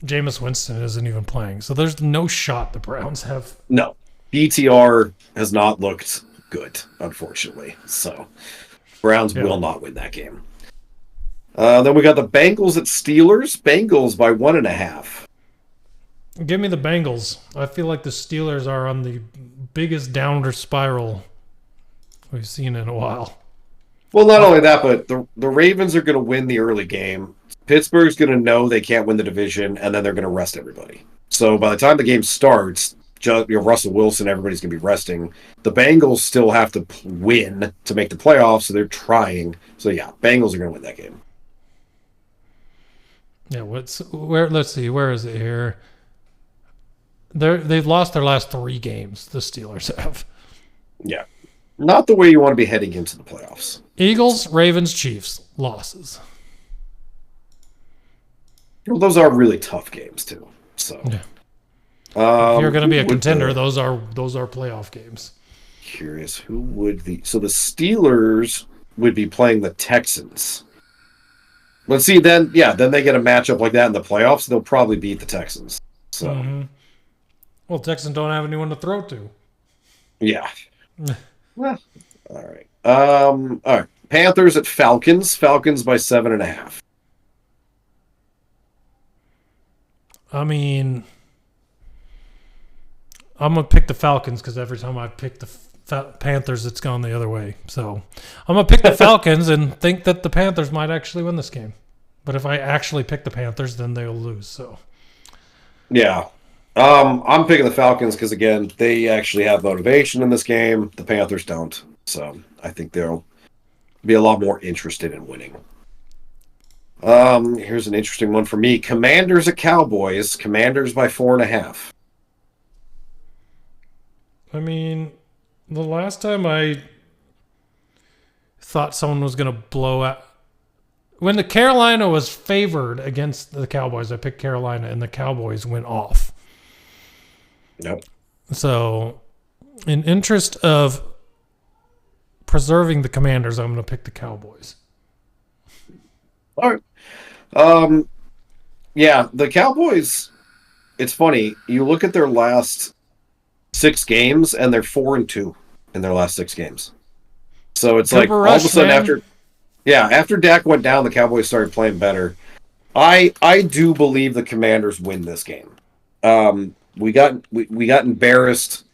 Jameis Winston isn't even playing, so there's no shot the Browns have. No. BTR has not looked good, unfortunately. So Browns will not win that game. Then we got the Bengals at Steelers. Bengals by 1.5. Give me the Bengals. I feel like the Steelers are on the biggest downward spiral we've seen in a while. Well, not only that, but the Ravens are going to win the early game. Pittsburgh's going to know they can't win the division, and then they're going to rest everybody. So by the time the game starts, Russell Wilson, everybody's going to be resting. The Bengals still have to win to make the playoffs, so they're trying. So yeah, Bengals are going to win that game. Yeah, let's see, where is it here? They've lost their last 3 games, the Steelers have. Yeah. Not the way you want to be heading into the playoffs. Eagles, Ravens, Chiefs, losses. Well, those are really tough games too. So, yeah. If you're going to be a contender, those are playoff games. Curious, who would so the Steelers would be playing the Texans. Let's see, then they get a matchup like that in the playoffs. They'll probably beat the Texans. So, Well, Texans don't have anyone to throw to. Yeah. Well, all right. All right. Panthers at Falcons. Falcons by 7.5. I mean, I'm going to pick the Falcons because every time I pick the Panthers, it's gone the other way. So I'm going to pick the Falcons and think that the Panthers might actually win this game. But if I actually pick the Panthers, then they'll lose. So, yeah. I'm picking the Falcons because, again, they actually have motivation in this game. The Panthers don't. So I think they'll be a lot more interested in winning. Here's an interesting one for me. Commanders at Cowboys. Commanders by 4.5. I mean, the last time I thought someone was going to blow out, when the Carolina was favored against the Cowboys, I picked Carolina and the Cowboys went off. Yep. So, in interest of preserving the Commanders, I'm going to pick the Cowboys. All right. Yeah, the Cowboys, it's funny. You look at their last 6 games, and they're 4-2 in their last 6 games. So it's Cooper like Rush, all of a sudden man. after Dak went down, the Cowboys started playing better. I do believe the Commanders win this game. We got embarrassed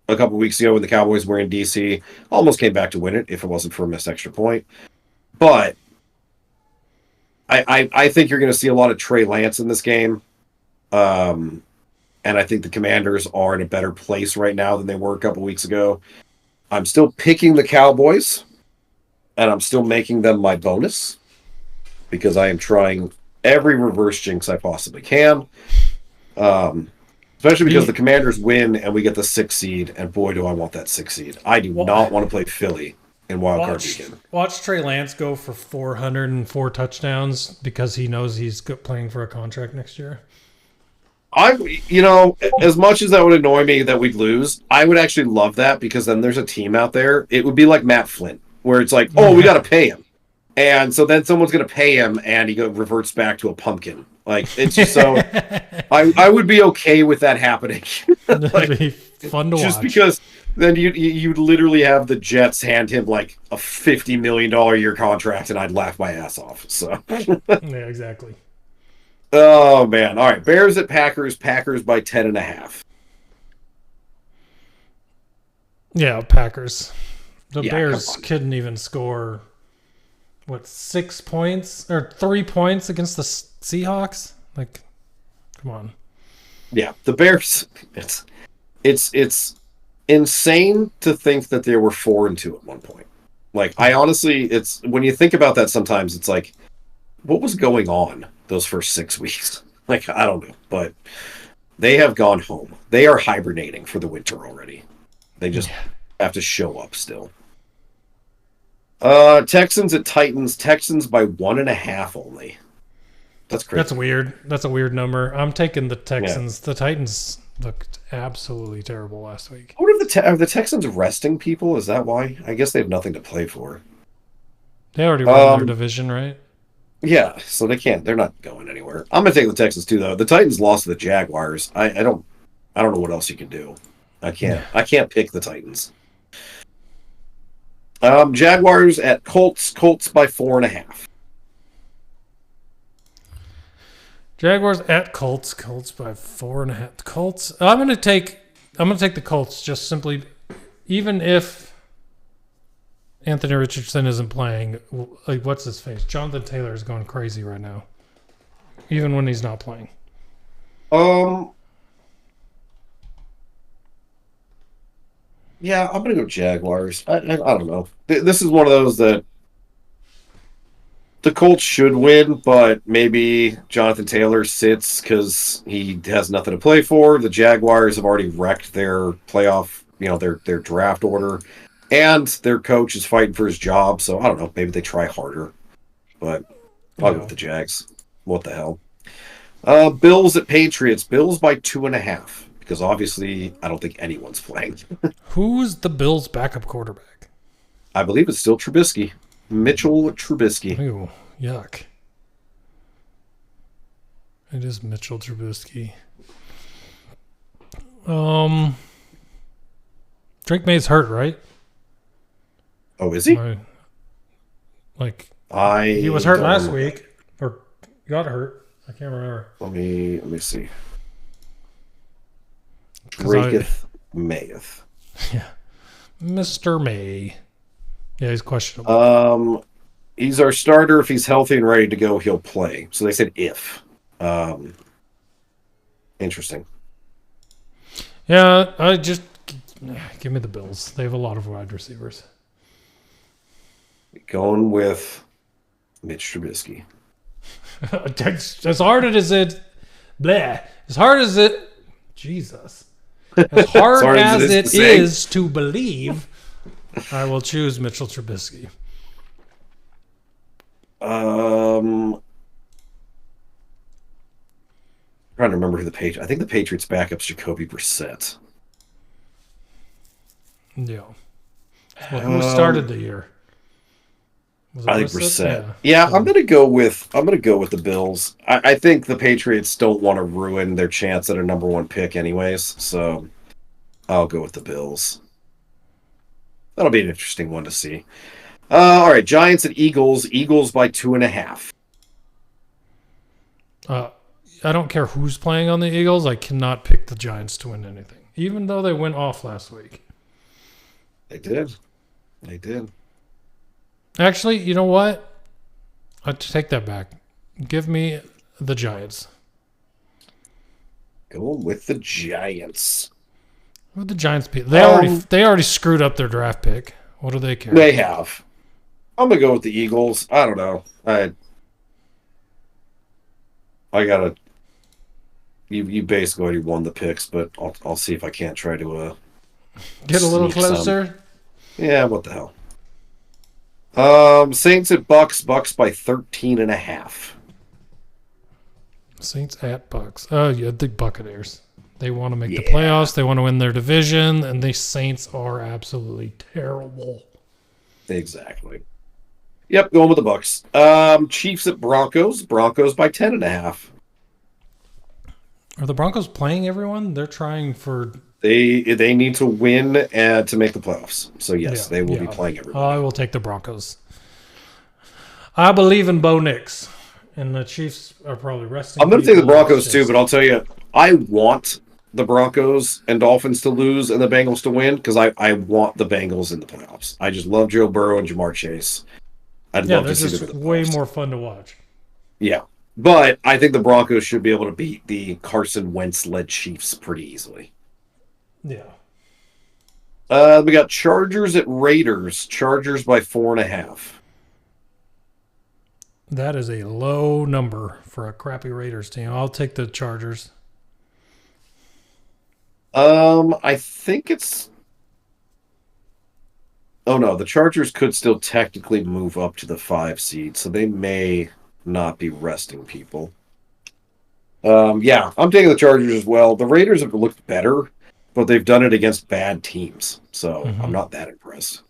a couple weeks ago when the Cowboys were in DC. Almost came back to win it if it wasn't for a missed extra point. But I think you're going to see a lot of Trey Lance in this game. And I think the Commanders are in a better place right now than they were a couple weeks ago. I'm still picking the Cowboys, and I'm still making them my bonus because I am trying every reverse jinx I possibly can. Especially because the Commanders win and we get the 6th seed, and boy, do I want that 6th seed. I do not want to play Philly in Wild Card Weekend. Watch Trey Lance go for 404 touchdowns because he knows he's playing for a contract next year. As much as that would annoy me that we'd lose, I would actually love that because then there's a team out there. It would be like Matt Flint, where it's like, oh, we got to pay him. And so then someone's going to pay him and he reverts back to a pumpkin. Like, it's just so I would be okay with that happening. That'd be fun to watch. Just because then you'd literally have the Jets hand him like a $50 million a year contract and I'd laugh my ass off. So yeah, exactly. Oh man. All right. Bears at Packers. Packers by 10.5. Yeah, Packers. The Yeah, Bears couldn't even score 6 points or 3 points against the Seahawks? Like, come on. Yeah, the Bears. It's insane to think that they were 4-2 at one point. Like, I honestly, it's when you think about that, sometimes it's like, what was going on those first 6 weeks? Like, I don't know, but they have gone home. They are hibernating for the winter already. They just have to show up still. Texans at Titans. Texans by 1.5 only. That's crazy. That's weird. That's a weird number. I'm taking the Texans. Yeah. The Titans looked absolutely terrible last week. I wonder if are the Texans resting people? Is that why? I guess they have nothing to play for. They already won their division, right? Yeah, so they can't. They're not going anywhere. I'm gonna take the Texans too, though. The Titans lost to the Jaguars. I don't know what else you can do. I can't pick the Titans. Jaguars at Colts. Colts by 4.5. Jaguars at Colts. Colts by 4.5. Colts. I'm gonna take the Colts just simply, even if Anthony Richardson isn't playing. Like, what's his face? Jonathan Taylor is going crazy right now, even when he's not playing. Yeah, I'm gonna go Jaguars. I don't know. This is one of those that the Colts should win, but maybe Jonathan Taylor sits because he has nothing to play for. The Jaguars have already wrecked their playoff, their draft order, and their coach is fighting for his job. So I don't know. Maybe they try harder, but I'll go with the Jags. What the hell? Bills at Patriots. Bills by 2.5. Because obviously, I don't think anyone's playing. Who's the Bills' backup quarterback? I believe it's still Trubisky. Mitchell Trubisky. Ew, yuck. It is Mitchell Trubisky. Drake May's hurt, right? Oh, is he? He was hurt last week, or got hurt. I can't remember. Let me see. Draketh Mayeth. Yeah. Mr. May. Yeah, he's questionable. He's our starter. If he's healthy and ready to go, he'll play. So they said if. Interesting. Yeah, give me the Bills. They have a lot of wide receivers. Going with Mitch Trubisky. As hard as it... Bleh. As hard as it... Jesus. As hard as it is to believe, I will choose Mitchell Trubisky. Trying to remember who I think the Patriots backup's Jacoby Brissett. Yeah. Well, who started the year? I think Brissett. Yeah, I'm gonna go with the Bills. I think the Patriots don't want to ruin their chance at a number 1 pick anyways, so I'll go with the Bills. That'll be an interesting one to see. All right, Giants and Eagles. Eagles by 2.5. I don't care who's playing on the Eagles. I cannot pick the Giants to win anything, even though they went off last week. They did. Actually, you know what? I take that back. Give me the Giants. Going with the Giants. What the Giants be? They already screwed up their draft pick. What do they care? They have. I'm gonna go with the Eagles. I don't know. I gotta. You basically already won the picks, but I'll see if I can't try to get a little closer. Yeah, what the hell? Saints at Bucks. Bucks by 13.5. Saints at Bucks. Oh yeah, the Buccaneers. They want to make the playoffs. They want to win their division, and the Saints are absolutely terrible. Exactly. Yep, going with the Bucks. Chiefs at Broncos. Broncos by 10.5. Are the Broncos playing everyone? They're trying for... They need to win to make the playoffs. So, yes, they will be playing everyone. I will take the Broncos. I believe in Bo Nix. And the Chiefs are probably resting. I'm going to take the Broncos, too, but I'll tell you, I want the Broncos and Dolphins to lose and the Bengals to win because I want the Bengals in the playoffs. I just love Joe Burrow and Jamar Chase. I'd love to see them in the playoffs. Way more fun to watch. Yeah. But I think the Broncos should be able to beat the Carson Wentz-led Chiefs pretty easily. Yeah. We got Chargers at Raiders. Chargers by 4.5. That is a low number for a crappy Raiders team. I'll take the Chargers. I think it's... Oh, no. The Chargers could still technically move up to the 5 seed, so they may not be resting people. Yeah, I'm taking the Chargers as well. The Raiders have looked better, but they've done it against bad teams, so I'm not that impressed.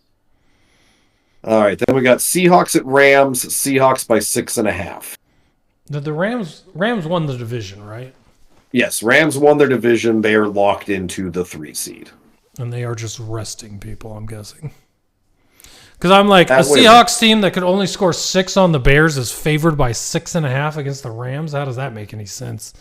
All right, then we got Seahawks at Rams. Seahawks by 6.5. The Rams won the division, right? Yes, Rams won their division. They are locked into the 3 seed. And they are just resting people, I'm guessing. Because I'm like, a That way- Seahawks team that could only score 6 on the Bears is favored by 6.5 against the Rams. How does that make any sense?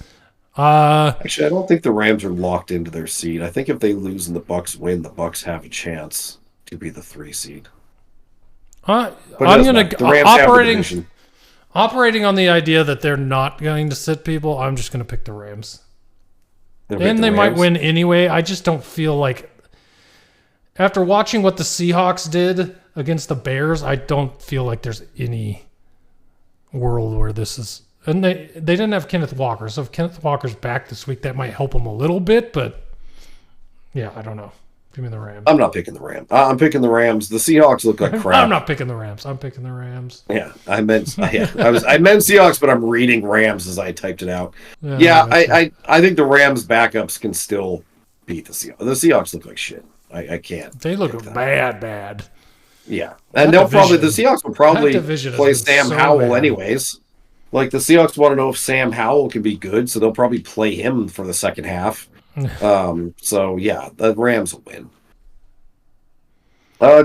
Actually, I don't think the Rams are locked into their seed. I think if they lose and the Bucks win, the Bucks have a chance to be the 3 seed. I'm But it doesn't going matter. to The Rams have the division. operating on the idea that they're not going to sit people. I'm just going to pick the Rams. They'll pick And the they might Rams. win anyway. I just don't feel like, after watching what the Seahawks did against the Bears, I don't feel like there's any world where this is. And they didn't have Kenneth Walker, so if Kenneth Walker's back this week, that might help them a little bit. But yeah, I don't know. Give me the Rams. I'm not picking the Rams. I'm picking the Rams. The Seahawks look like crap. I'm not picking the Rams. I'm picking the Rams. Yeah, I meant Seahawks, but I'm reading Rams as I typed it out. Yeah, Yeah, gotcha. I think the Rams backups can still beat the Seahawks. The Seahawks look like shit. I can't. They look bad. Yeah, and the Seahawks will probably That division has play been Sam so Howell bad. anyways. Like the Seahawks want to know if Sam Howell can be good, so they'll probably play him for the second half. So yeah, the Rams will win.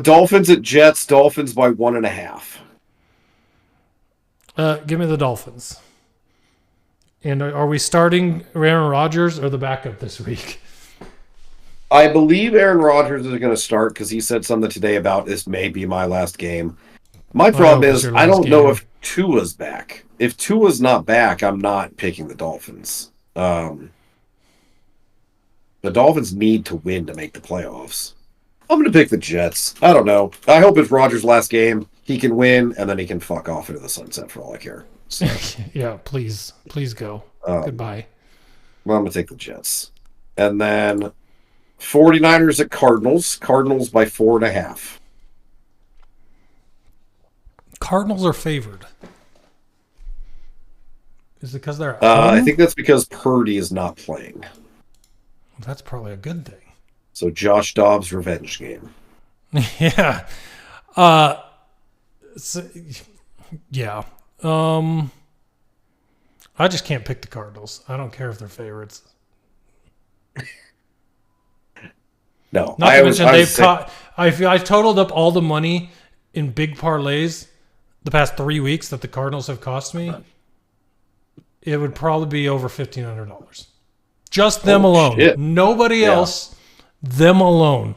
Dolphins at Jets. Dolphins by 1.5. Give me the Dolphins. And are we starting Aaron Rodgers or the backup this week? I believe Aaron Rodgers is going to start because he said something today about this may be my last game. My problem hope it's is your I last don't know game. if Tua's back. If Tua's not back, I'm not picking the Dolphins. The Dolphins need to win to make the playoffs. I'm going to pick the Jets. I don't know. I hope it's Rodgers' last game. He can win, and then he can fuck off into the sunset for all I care. So, Yeah, please go. Goodbye. well, I'm going to take the Jets. And then 49ers at Cardinals. Cardinals by 4.5. Cardinals are favored. Is it because they're at I home? think that's because Purdy is not playing. That's probably a good thing. So Josh Dobbs' revenge game. Yeah. Yeah. I just can't pick the Cardinals. I don't care if they're favorites. No, Not to mention I've totaled up all the money in big parlays the past 3 weeks that the Cardinals have cost me. It would probably be over $1,500. Just them alone. Shit. Nobody else. Them alone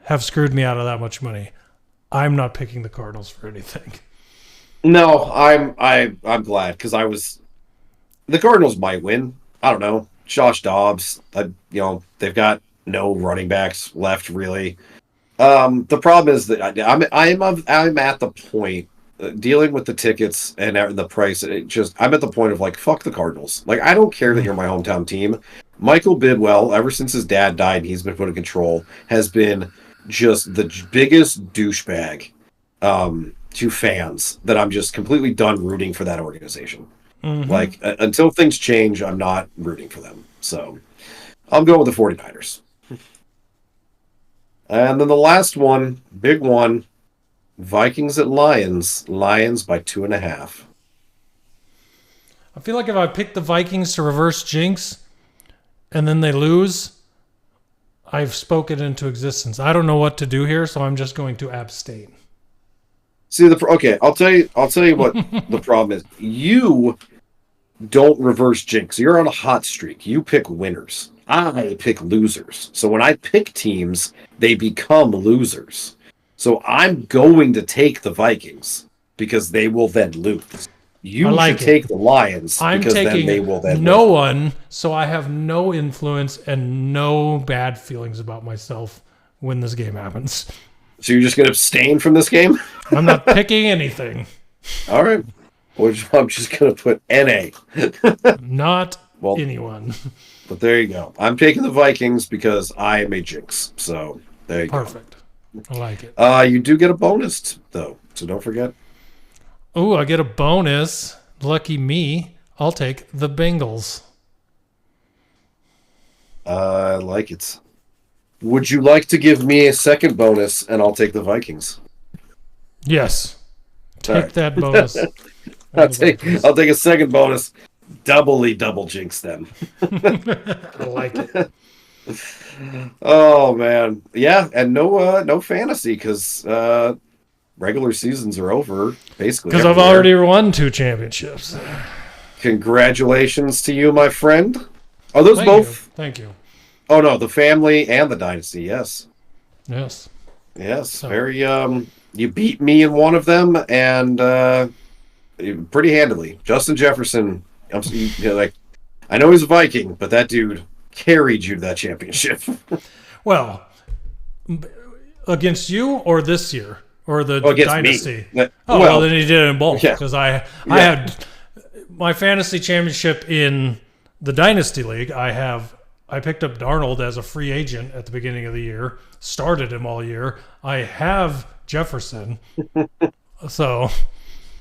have screwed me out of that much money. I'm not picking the Cardinals for anything. No, I'm glad because the Cardinals might win. I don't know. Josh Dobbs, they've got no running backs left really. The problem is that I'm at the point dealing with the tickets and the price. I'm at the point of like fuck the Cardinals. Like I don't care that you're my hometown team. Michael Bidwell, ever since his dad died, and he's been put in control, has been just the biggest douchebag to fans that I'm just completely done rooting for that organization. Mm-hmm. Like until things change, I'm not rooting for them. So I'm going with the 49ers. And then the last one, big one, Vikings at Lions. Lions by 2.5. I feel like if I pick the Vikings to reverse jinx and then they lose, I've spoken into existence. I don't know what to do here, so I'm just going to abstain. See okay, I'll tell you what the problem is. You don't reverse jinx. You're on a hot streak. You pick winners. I pick losers. So when I pick teams, they become losers. So I'm going to take the Vikings because they will then lose. You should take the Lions because then they will then no win. one, so I have no influence and no bad feelings about myself when this game happens. So you're just going to abstain from this game? I'm not picking anything. All right. Well, I'm just going to put NA. Not anyone. But there you go. I'm taking the Vikings because I am a jinx. So there you Perfect. I like it. go. You do get a bonus, though. So don't forget. Oh, I get a bonus. Lucky me. I'll take the Bengals. I like it. Would you like to give me a second bonus and I'll take the Vikings? Yes. Take right. that bonus. I'll take a second bonus. Double jinx them. I like it. Oh man, yeah, and no fantasy because regular seasons are over basically. Because I've everywhere. already won 2 championships. Congratulations to you, my friend. Are those both? Thank you. Oh no, the family and the dynasty. Yes, Yes. yes. So- Very. You beat me in one of them, and pretty handily. Justin Jefferson. Like, I know he's a Viking, but that dude carried you to that championship. Well, against you or this year or the Against dynasty? me. Well, then he did it in both Yeah. because I had my fantasy championship in the dynasty league. I picked up Darnold as a free agent at the beginning of the year, started him all year. I have Jefferson, so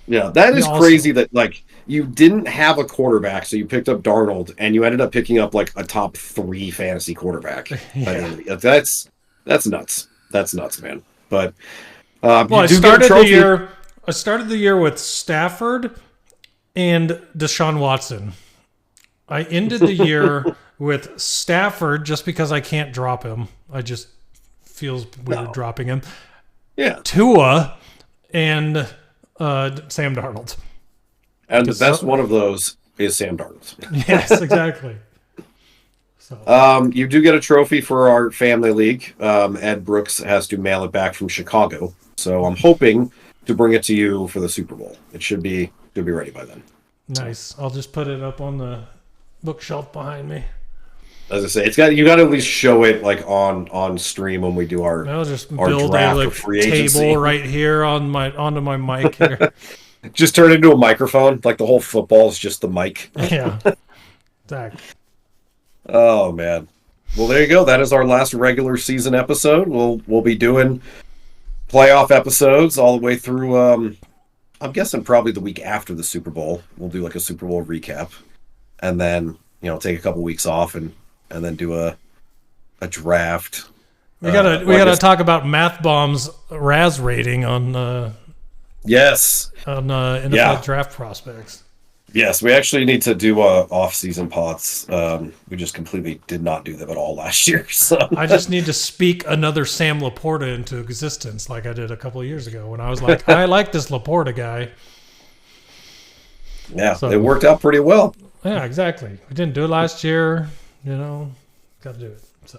Yeah, that is also- crazy that like you didn't have a quarterback, so you picked up Darnold, and you ended up picking up like a top 3 fantasy quarterback. Yeah. That's nuts. That's nuts, man. But well, I started the year with Stafford and Deshaun Watson. I ended the year with Stafford just because I can't drop him. I just feels weird dropping him. Yeah, Tua and Sam Darnold. and the best one of those is Sam Darnold. Yes, exactly. So You do get a trophy for our family league. Ed Brooks has to mail it back from Chicago, so I'm hoping to bring it to you for the Super Bowl. It should be ready by then. nice. I'll just put it up on the bookshelf behind me. As I say, you got to at least show it like on stream when we do our I'll just our build draft a of free agency. table right here onto my mic here. Just turn it into a microphone. Like the whole football is just the mic. Yeah. Exactly. Oh man. Well, there you go. That is our last regular season episode. We'll be doing playoff episodes all the way through. I'm guessing probably the week after the Super Bowl. We'll do like a Super Bowl recap, and then take a couple weeks off and then do a draft. We gotta talk about Math Bomb's RAS rating on Yes. NFL draft prospects. Yes, we actually need to do off-season pods. We just completely did not do them at all last year. So I just need to speak another Sam Laporta into existence like I did a couple of years ago when I was like, I like this Laporta guy. yeah, So- it worked out pretty well. Yeah, exactly. We didn't do it last year, got to do it. So,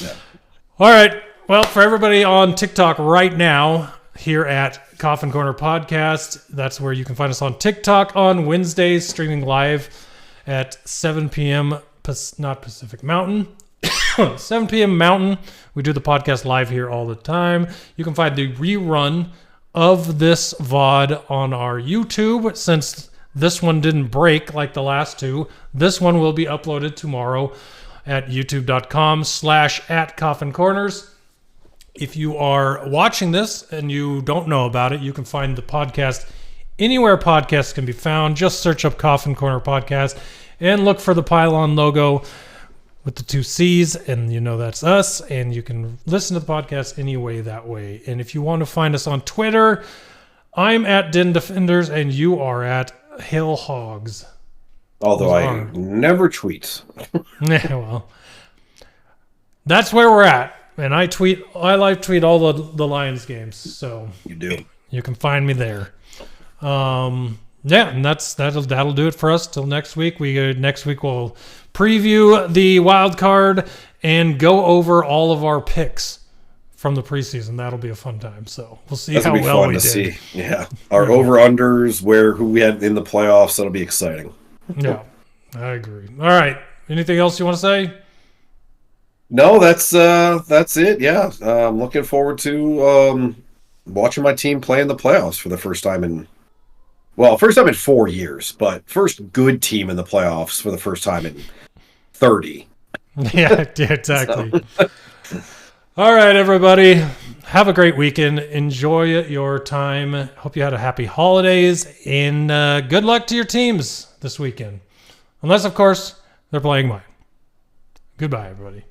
Yeah. all right. Well, for everybody on TikTok right now, here at Coffin Corner Podcast, that's where you can find us on TikTok on Wednesdays, streaming live at 7 p.m. Not Pacific Mountain. 7 p.m. Mountain. We do the podcast live here all the time. You can find the rerun of this VOD on our YouTube. Since this one didn't break like the last two, this one will be uploaded tomorrow at youtube.com/@CoffinCorners. If you are watching this and you don't know about it, you can find the podcast anywhere podcasts can be found. Just search up Coffin Corner Podcast and look for the pylon logo with the 2 C's, and that's us. And you can listen to the podcast anyway that way. And if you want to find us on Twitter, I'm at Den Defenders and you are at Hill Hogs. Although I never tweet. Yeah, well, that's where we're at. And I live tweet all the Lions games, so You do. you can find me there. And that'll do it for us till next week. Next week we'll preview the wild card and go over all of our picks from the preseason. That'll be a fun time. So we'll see how well we did. See. Yeah, our over/unders, who we had in the playoffs. That'll be exciting. Yeah, I agree. All right. Anything else you want to say? No, that's it. Yeah, I'm looking forward to watching my team play in the playoffs for the first time in 4 years, but first good team in the playoffs for the first time in 30. Yeah, exactly. All right, everybody. Have a great weekend. Enjoy your time. Hope you had a happy holidays, and good luck to your teams this weekend. Unless, of course, they're playing mine. Goodbye, everybody.